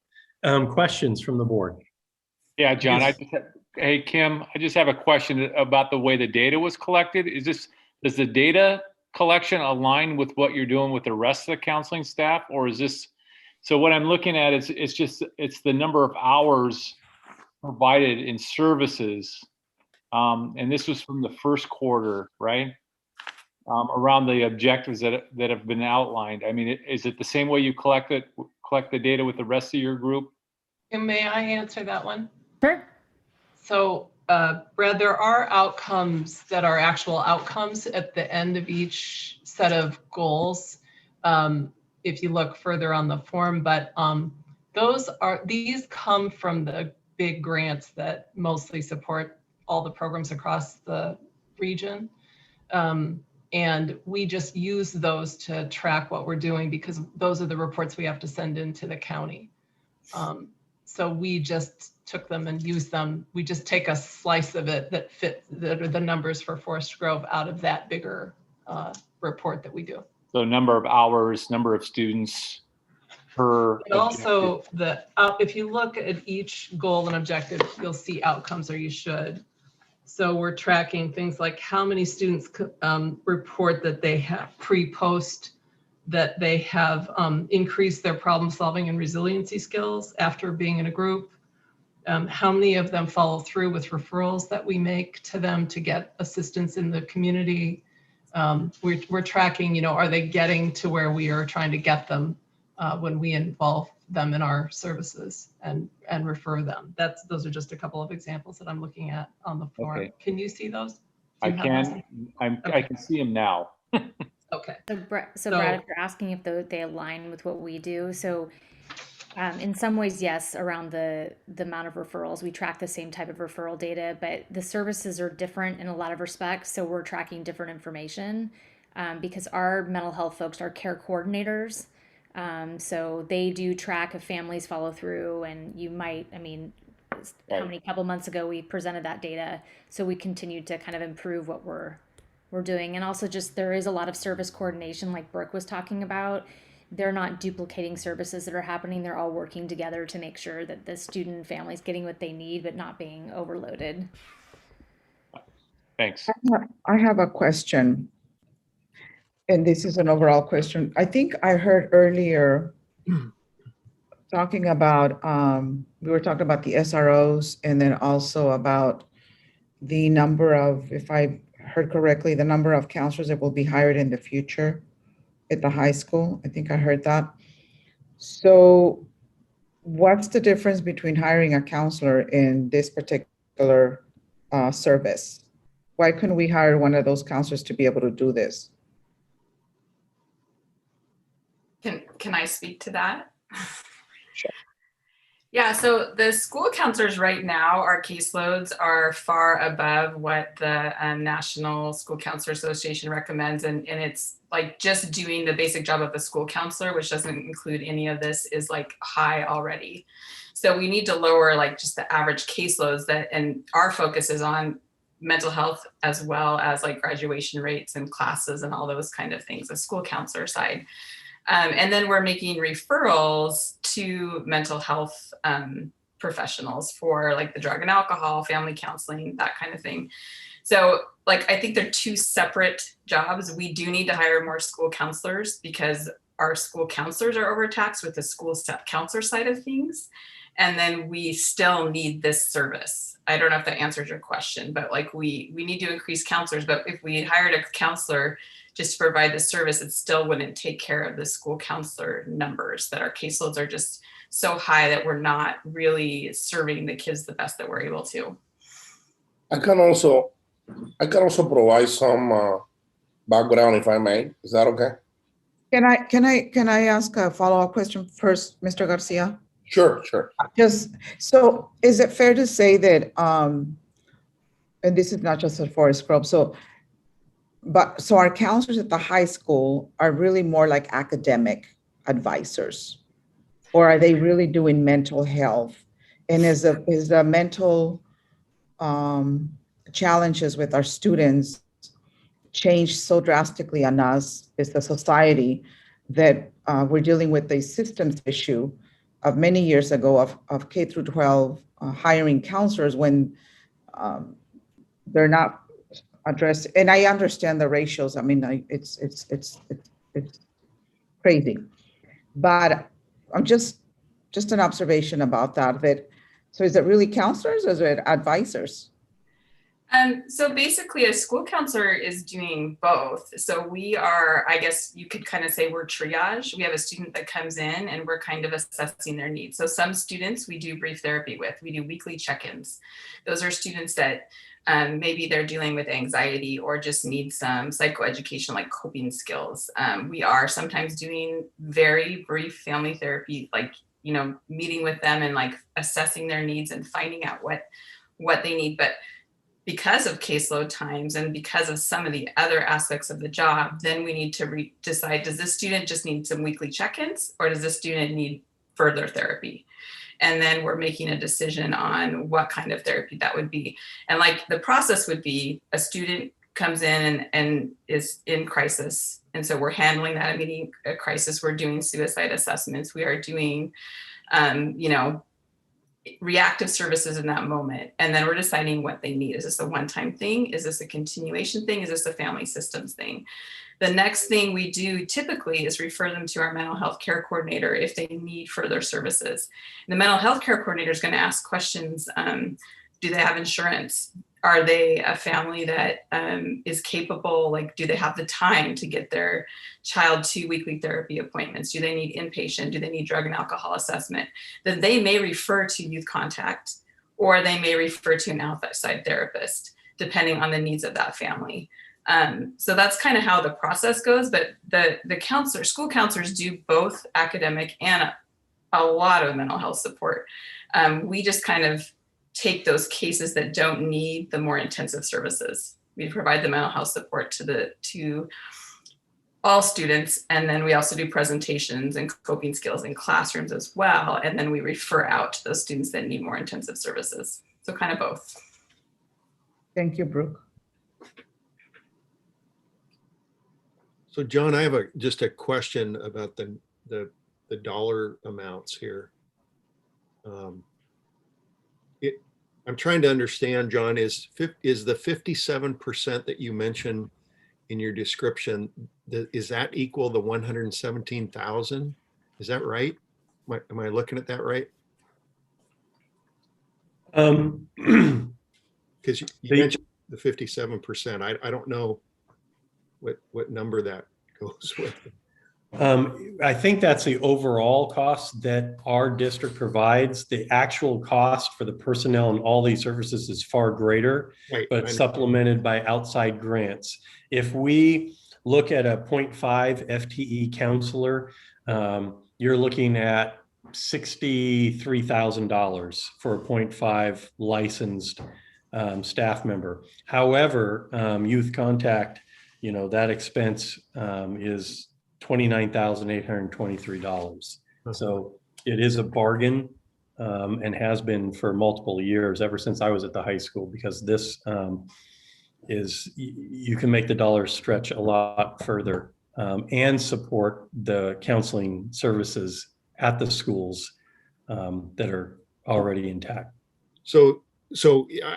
Questions from the board? Yeah, John, Yes. Hey, Kim, I just have a question about the way the data was collected. Does the data collection align with what you're doing with the rest of the counseling staff? Or is this, so what I'm looking at is it's the number of hours provided in services. And this was from the first quarter, right? Around the objectives that have been outlined. I mean, is it the same way you collect the data with the rest of your group? And may I answer that one? Sure. So, Brad, there are outcomes that are actual outcomes at the end of each set of goals. If you look further on the form, but these come from the big grants that mostly support all the programs across the region. And we just use those to track what we're doing because those are the reports we have to send into the county. So we just took them and used them. We just take a slice of it that fit the numbers for Forest Grove out of that bigger report that we do. So number of hours, number of students per And also if you look at each goal and objective, you'll see outcomes, or you should. So we're tracking things like how many students report that they have pre-post, that they have increased their problem solving and resiliency skills after being in a group. How many of them follow through with referrals that we make to them to get assistance in the community. We're tracking, are they getting to where we are trying to get them when we involve them in our services and refer them. Those are just a couple of examples that I'm looking at on the form. Okay. Can you see those? I can see them now. Okay. So Brad, if you're asking if they align with what we do, so in some ways, yes, around the amount of referrals, we track the same type of referral data, but the services are different in a lot of respects. So we're tracking different information because our mental health folks are care coordinators. So they do track if families follow through, and how many couple months ago we presented that data. So we continue to kind of improve what we're doing. And also just, there is a lot of service coordination like Brooke was talking about. They're not duplicating services that are happening. They're all working together to make sure that the student and family's getting what they need, but not being overloaded. Thanks. I have a question. And this is an overall question. I think I heard earlier talking about, we were talking about the SROs and then also about the number of, if I heard correctly, the number of counselors that will be hired in the future at the high school. I think I heard that. So what's the difference between hiring a counselor in this particular service? Why couldn't we hire one of those counselors to be able to do this? Can I speak to that? Yeah, so the school counselors right now, our caseloads are far above what the National School Counselor Association recommends. And it's like just doing the basic job of the school counselor, which doesn't include any of this, is like high already. So we need to lower like just the average caseloads and our focus is on mental health as well as like graduation rates and classes and all those kind of things, the school counselor side. And then we're making referrals to mental health professionals for like the drug and alcohol, family counseling, that kind of thing. So like, I think they're two separate jobs. We do need to hire more school counselors because our school counselors are overtaxed with the school counselor side of things. And then we still need this service. I don't know if that answers your question, but like we need to increase counselors, but if we hired a counselor just to provide the service, it still wouldn't take care of the school counselor numbers, that our caseloads are just so high that we're not really serving the kids the best that we're able to. I can also provide some background if I may. Is that okay? Can I ask a follow-up question first, Mr. Garcia? Sure. So is it fair to say that, and this is not just a Forest Grove, so our counselors at the high school are really more like academic advisors, or are they really doing mental health? And is the mental challenges with our students changed so drastically on us as the society that we're dealing with a systems issue of many years ago of K through 12 hiring counselors when they're not addressed? And I understand the ratios. I mean, it's crazy, but I'm just an observation about that. So is it really counselors or is it advisors? So basically a school counselor is doing both. So we are, I guess you could kind of say we're triage. We have a student that comes in and we're kind of assessing their needs. So some students we do brief therapy with, we do weekly check-ins. Those are students that maybe they're dealing with anxiety or just need some psychoeducation like coping skills. We are sometimes doing very brief family therapy, like, meeting with them and like assessing their needs and finding out what they need. But because of caseload times and because of some of the other aspects of the job, then we need to decide, does this student just need some weekly check-ins or does this student need further therapy? And then we're making a decision on what kind of therapy that would be. And like the process would be a student comes in and is in crisis. And so we're handling that immediate crisis. We're doing suicide assessments. We are doing, reactive services in that moment. And then we're deciding what they need. Is this a one-time thing? Is this a continuation thing? Is this a family systems thing? The next thing we do typically is refer them to our mental health care coordinator if they need further services. And the mental health care coordinator is going to ask questions. Do they have insurance? Are they a family that is capable, like, do they have the time to get their child to weekly therapy appointments? Do they need inpatient? Do they need drug and alcohol assessment? Then they may refer to youth contact, or they may refer to an outside therapist, depending on the needs of that family. So that's kind of how the process goes. But the school counselors do both academic and a lot of mental health support. We just kind of take those cases that don't need the more intensive services. We provide the mental health support to all students. And then we also do presentations and coping skills in classrooms as well. And then we refer out to those students that need more intensive services. So kind of both. Thank you, Brooke. So John, I have just a question about the dollar amounts here. I'm trying to understand, John, is the 57% that you mentioned in your description, is that equal the 117,000? Is that right? Am I looking at that right? Because you mentioned the 57%. I don't know what number that goes with. I think that's the overall cost that our district provides. The actual cost for the personnel and all these services is far greater, right, but supplemented by outside grants. If we look at a 0.5 FTE counselor, you're looking at $63,000 for a 0.5 licensed staff member. However, youth contact, that expense is $29,823. So it is a bargain and has been for multiple years, ever since I was at the high school, because this you can make the dollars stretch a lot further and support the counseling services at the schools that are already intact. So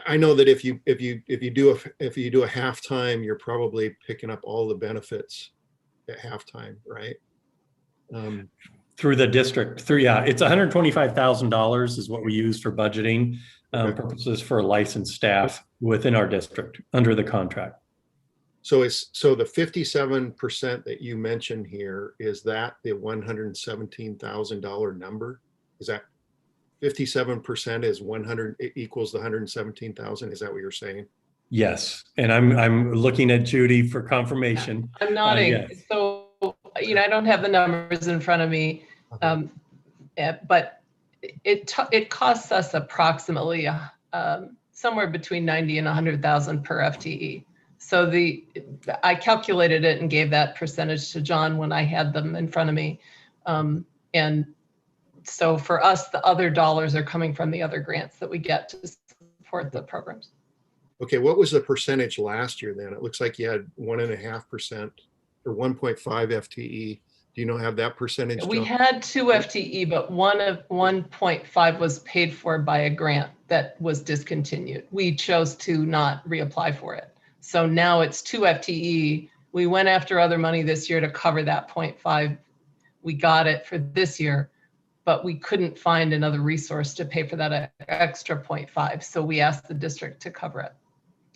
I know that if you do a halftime, you're probably picking up all the benefits at halftime, right? Through the district, it's $125,000 is what we use for budgeting purposes for licensed staff within our district under the contract. So the 57% that you mentioned here, is that the $117,000 number? Is that 57% is 100 equals the 117,000? Is that what you're saying? Yes, and I'm looking at Judy for confirmation. I'm nodding. Yes. So, I don't have the numbers in front of me, but it costs us approximately somewhere between 90 and 100,000 per FTE. So I calculated it and gave that percentage to John when I had them in front of me. And so for us, the other dollars are coming from the other grants that we get to support the programs. Okay, what was the percentage last year then? It looks like you had 1.5% or 1.5 FTE. Do you have that percentage? We had 2 FTE, but 1.5 was paid for by a grant that was discontinued. We chose to not reapply for it. So now it's 2 FTE. We went after other money this year to cover that 0.5. We got it for this year, but we couldn't find another resource to pay for that extra 0.5. So we asked the district to cover it.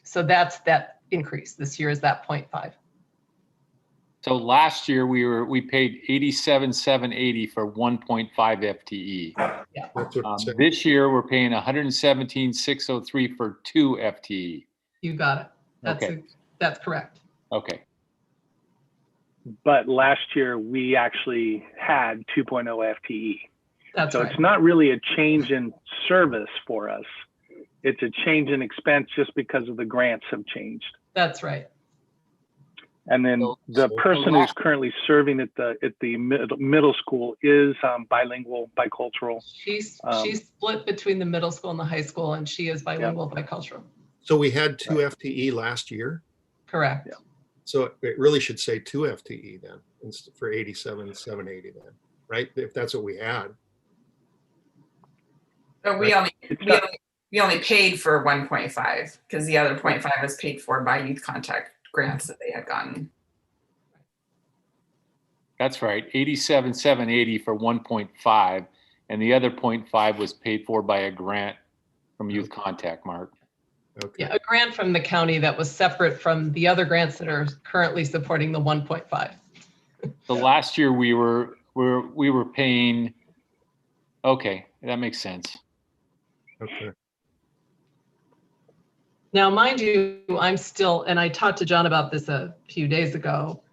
So that's that increase this year, is that 0.5. So last year we paid $87,780 for 1.5 FTE. Yeah. This year we're paying $117,603 for 2 FTE. You got it. That's correct. Okay. But last year we actually had 2.0 FTE. That's so right. It's not really a change in service for us. It's a change in expense just because of the grants have changed. That's right. And then the person who's currently serving at the middle school is bilingual, bicultural. She's split between the middle school and the high school, and she is bilingual, bicultural. So we had 2 FTE last year? Correct. Yeah. So it really should say 2 FTE then, for 87,780 then, right? If that's what we had. But we only paid for 1.5 because the other 0.5 was paid for by youth contact grants that they had gotten. That's right, $87,780 for 1.5, and the other 0.5 was paid for by a grant from Youth Contact, Mark. Okay. Yeah, a grant from the county that was separate from the other grants that are currently supporting the 1.5. So last year we were paying. Okay, that makes sense. Okay. Now, mind you, I'm still, and I talked to John about this a few days ago,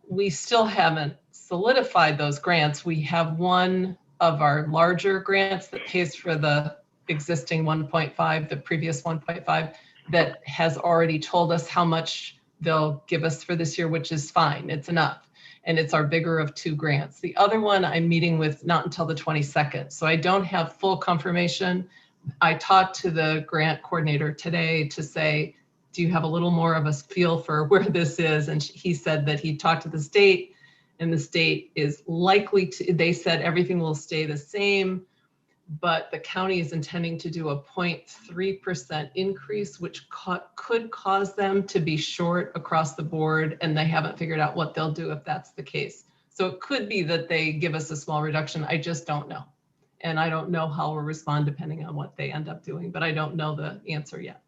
we still haven't solidified those grants. We have one of our larger grants that pays for the existing 1.5, the previous 1.5, that has already told us how much they'll give us for this year, which is fine, it's enough. And it's our bigger of 2 grants. The other one I'm meeting with not until the 22nd, so I don't have full confirmation. I talked to the grant coordinator today to say, do you have a little more of a feel for where this is? And he said that he talked to the state, and the state is likely to, they said everything will stay the same, but the county is intending to do a 0.3% increase, which could cause them to be short across the board, and they haven't figured out what they'll do if that's the case. So it could be that they give us a small reduction. I just don't know. And I don't know how we'll respond depending on what they end up doing, but I don't know the answer yet.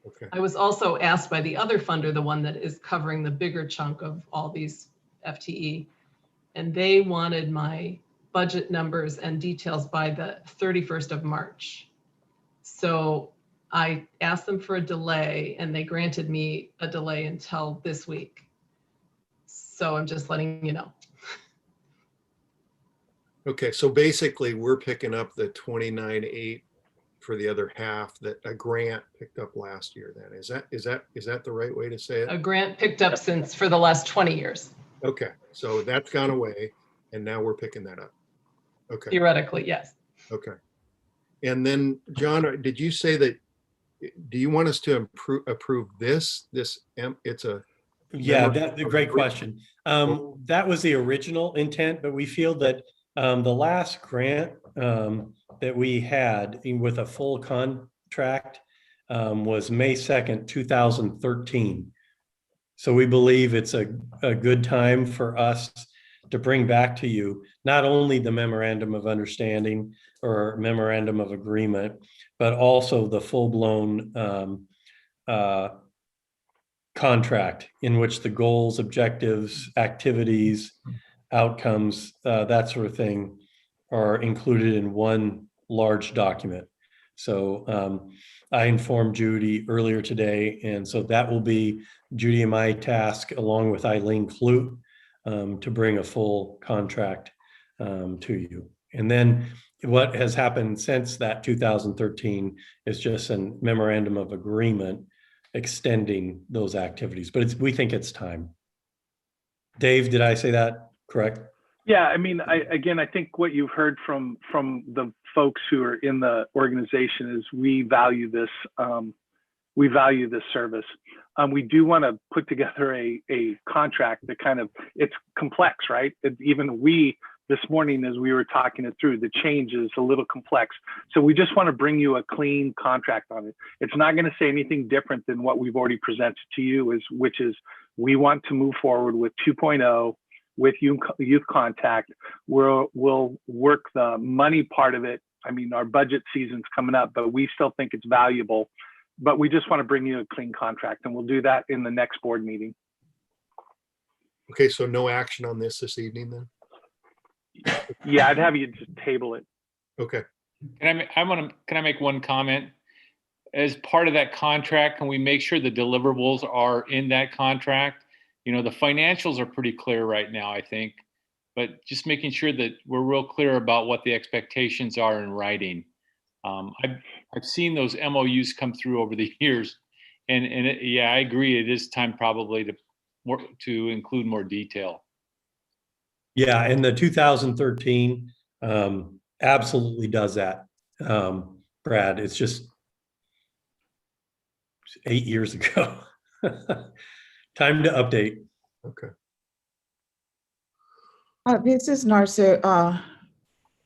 Okay. I was also asked by the other funder, the one that is covering the bigger chunk of all these FTE, and they wanted my budget numbers and details by the 31st of March. So I asked them for a delay, and they granted me a delay until this week. So I'm just letting you know. Okay, so basically we're picking up the 29.8 for the other half that a grant picked up last year then. Is that the right way to say A it? grant picked up since for the last 20 years, Okay, so that's gone away and now we're picking that up. Okay, theoretically, yes. okay. And then John, did you say that, do you want us to approve this? It's a. Yeah, that's a great question. That was the original intent, but we feel that the last grant that we had with a full contract was May 2nd, 2013. So we believe it's a good time for us to bring back to you not only the memorandum of understanding or memorandum of agreement, but also the full-blown contract in which the goals, objectives, activities, outcomes, that sort of thing are included in one large document. So I informed Judy earlier today, and so that will be Judy and my task along with Eileen Clute to bring a full contract to you. And then what has happened since that 2013 is just a memorandum of agreement extending those activities, but we think it's time. Dave, did I say that correct? Yeah, I mean, I think what you've heard from the folks who are in the organization is we value this service. We do want to put together a contract that it's complex, right? Even we this morning, as we were talking it through, the change is a little complex. So we just want to bring you a clean contract on it. It's not going to say anything different than what we've already presented to you, which is we want to move forward with 2.0 with youth contact. We'll work the money part of it. I mean, our budget season's coming up, but we still think it's valuable. But we just want to bring you a clean contract, and we'll do that in the next board meeting. Okay, so no action on this evening then? Yeah, I'd have you just table it. Okay. Can I make one comment? As part of that contract, can we make sure the deliverables are in that contract? You know, the financials are pretty clear right now, I think, but just making sure that we're real clear about what the expectations are in writing. I've seen those MOUs come through over the years, and yeah, I agree. It is time probably to include more detail. Yeah, and the 2013 absolutely does that, Brad. It's just 8 years ago. Time to update. Okay. This is Narce.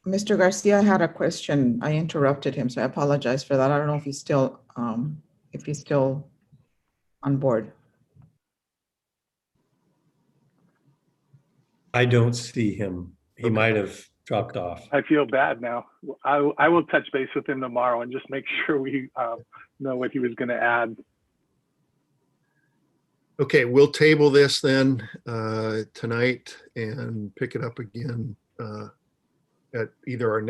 Mr. Garcia had a question. I interrupted him, so I apologize for that. I don't know if he's still on board. I don't see him. He might have dropped off. I feel bad now. I will touch base with him tomorrow and just make sure we know what he was going to add. Okay, we'll table this then tonight and pick it up again at either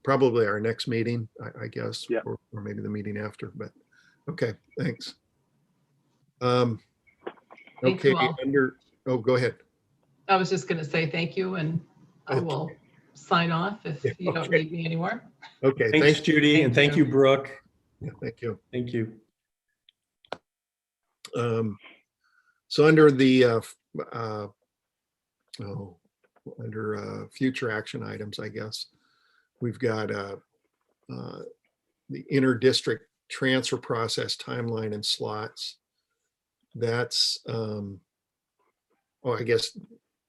probably our next meeting, I guess, yeah. or maybe the meeting after, but okay, thanks. Thank Okay, you all. go ahead. I was just going to say thank you, and I will sign off if you don't need me anymore. Okay, thanks Judy, and thank you, Brooke. Yeah, thank you. Thank you. So under the future action items, I guess, we've got the inter-district transfer process timeline and slots. That's, I guess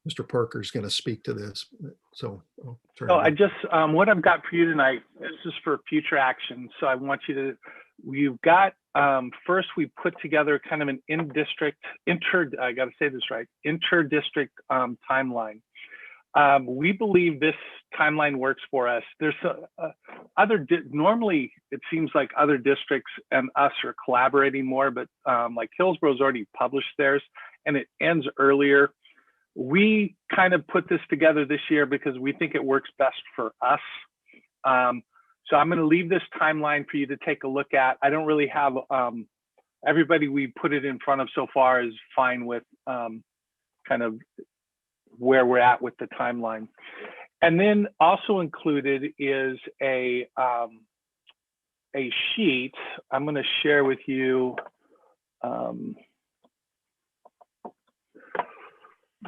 Mr. Parker's going to speak to this. So I'll turn I just, what I've got for you tonight, this is for future action. So I want you to, you've got, first we put together kind of an I got to say this right, inter-district timeline. We believe this timeline works for us. There's normally it seems like other districts and us are collaborating more, but like Hillsboro's already published theirs and it ends earlier. We kind of put this together this year because we think it works best for us. So I'm going to leave this timeline for you to take a look at. I don't really have everybody we put it in front of so far is fine with kind of where we're at with the timeline. And then also included is a sheet I'm going to share with you.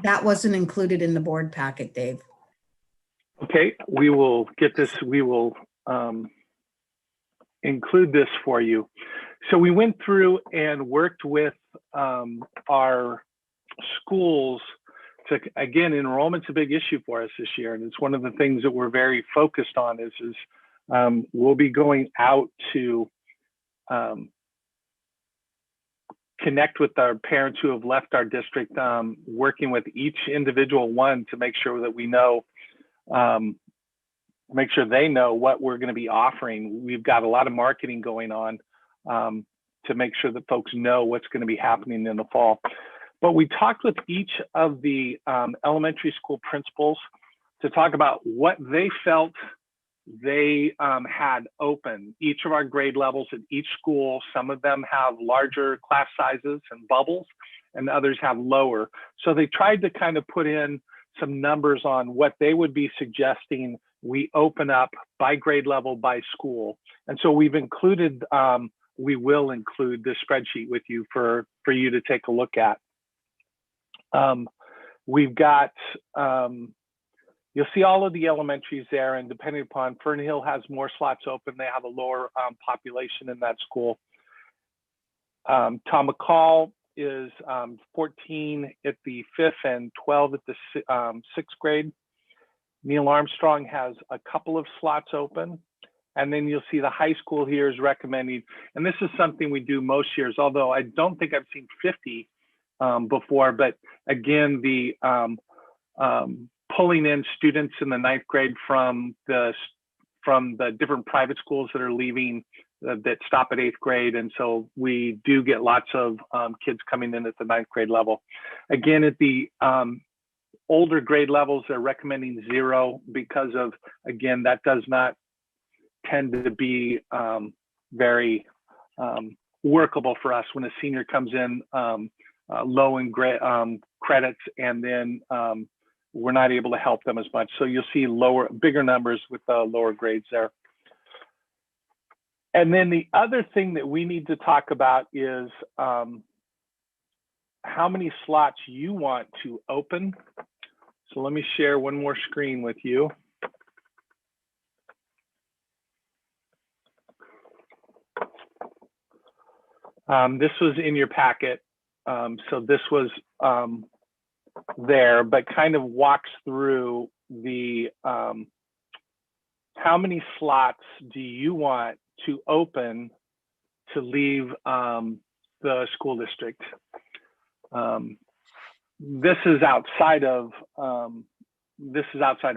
That wasn't included in the board packet, Dave. Okay, we will get this. We will include this for you. So we went through and worked with our schools to, again, enrollment's a big issue for us this year. And it's one of the things that we're very focused on is we'll be going out to connect with our parents who have left our district, working with each individual one to make sure that we know, make sure they know what we're going to be offering. We've got a lot of marketing going on to make sure that folks know what's going to be happening in the fall. But we talked with each of the elementary school principals to talk about what they felt they had open. Each of our grade levels at each school, some of them have larger class sizes and bubbles, and others have lower. So they tried to kind of put in some numbers on what they would be suggesting we open up by grade level, by school. And so we've included, we will include this spreadsheet with you for you to take a look at. We've got, you'll see all of the elementaries there, and depending upon, Fern Hill has more slots open. They have a lower population in that school. Tom McCall is 14 at the 5th and 12 at the 6th grade. Neil Armstrong has a couple of slots open. And then you'll see the high school here is recommending, and this is something we do most years, although I don't think I've seen 50 before, but again, the pulling in students in the 9th grade from the different private schools that are leaving that stop at 8th grade. And so we do get lots of kids coming in at the 9th grade level. Again, at the older grade levels, they're recommending 0 because of, again, that does not tend to be very workable for us when a senior comes in low in credits, and then we're not able to help them as much. So you'll see bigger numbers with lower grades there. And then the other thing that we need to talk about is how many slots you want to open. So let me share one more screen with you. This was in your packet. So this was there, but kind of walks through the how many slots do you want to open to leave the school district. This is outside of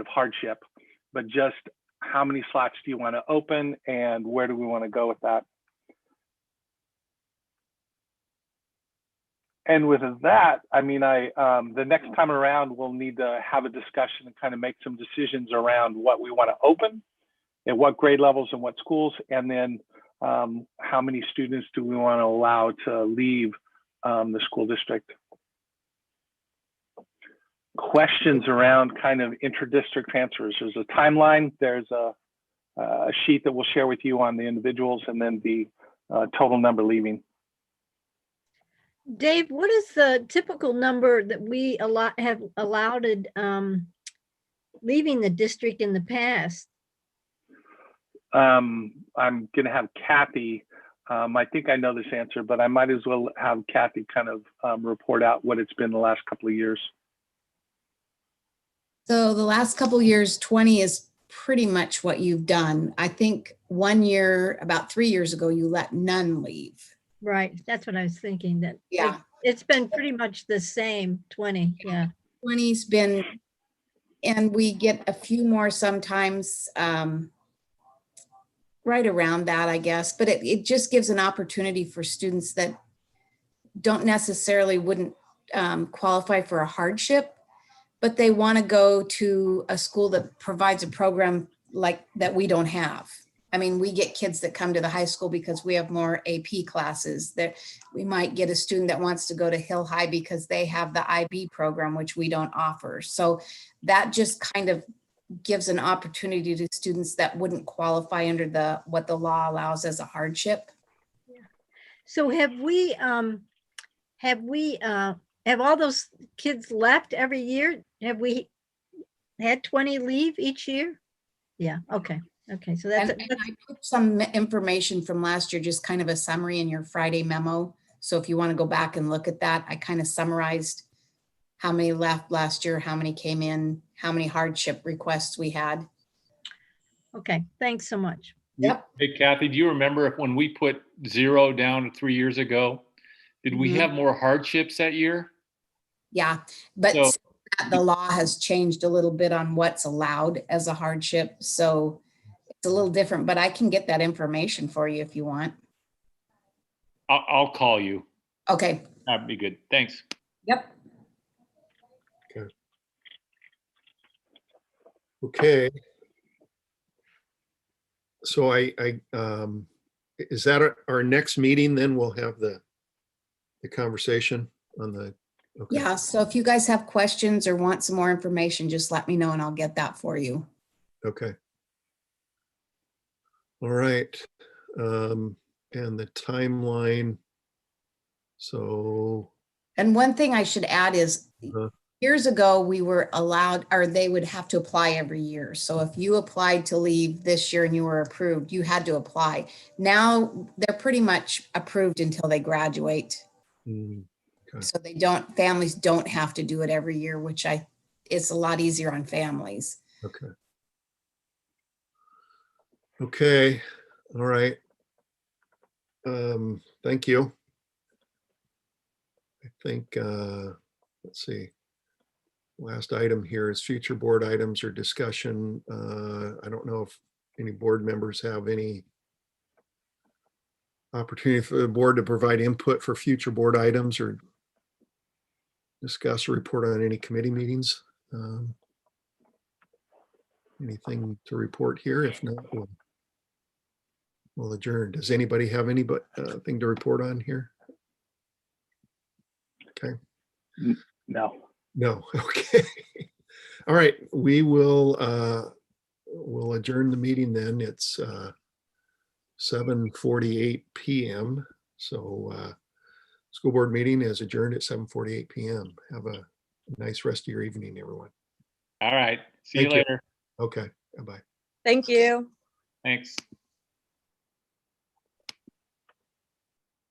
hardship, but just how many slots do you want to open and where do we want to go with that? And with that, I mean, the next time around, we'll need to have a discussion and kind of make some decisions around what we want to open at what grade levels and what schools, and then how many students do we want to allow to leave the school district. Questions around kind of inter-district transfers. There's a timeline. There's a sheet that we'll share with you on the individuals, and then the total number leaving. Dave, what is the typical number that we have allowed leaving the district in the past? I'm going to have Kathy. I think I know this answer, but I might as well have Kathy kind of report out what it's been the last couple of years. So the last couple of years, 20 is pretty much what you've done. I think one year, about 3 years ago, you let none leave. Right, that's what I was thinking, that Yeah. it's been pretty much the same, 20, yeah. 20's been, and we get a few more sometimes, right around that, I guess, but it just gives an opportunity for students that don't necessarily wouldn't qualify for a hardship, but they want to go to a school that provides a program like that we don't have. I mean, we get kids that come to the high school because we have more AP classes. That we might get a student that wants to go to Hill High because they have the IB program, which we don't offer. So that just kind of gives an opportunity to students that wouldn't qualify under what the law allows as a hardship. So have all those kids left every year? Have we had 20 leave each year? Yeah, okay. Okay, so that's, And I put some information from last year, just kind of a summary in your Friday memo. So if you want to go back and look at that, I kind of summarized how many left last year, how many came in, how many hardship requests we had. okay, thanks so much. Yep. Hey, Kathy, do you remember if when we put 0 down 3 years ago, did we Mhm. have more hardships that year? Yeah, but So- the law has changed a little bit on what's allowed as a hardship. So it's a little different, but I can get that information for you if you want. I'll call you. Okay. That'd be good. Thanks. Yep. Okay. So is that our next meeting? Then we'll have the conversation on the. Okay. Yeah, so if you guys have questions or want some more information, just let me know and I'll get that for you. Okay. All right. And the timeline. So. And one thing I should add is years ago, we were allowed, or they would have to apply every year. So if you applied to leave this year and you were approved, you had to apply. Now they're pretty much approved until they graduate. Okay. So families don't have to do it every year, which it's a lot easier on families. Okay. Okay. All right. Thank you. I think, let's see. Last item here is future board items or discussion. I don't know if any board members have any opportunity for the board to provide input for future board items or discuss or report on any committee meetings. Anything to report here? If not, we'll adjourn. Does anybody have any thing to report on here? Okay. No. No. Okay. All right. We'll adjourn the meeting then. It's 7:48 p.m. So school board meeting is adjourned at 7:48 p.m. Have a nice rest of your evening, everyone. All right. See you Thank you. later. Okay. Bye-bye. Thank you. Thanks.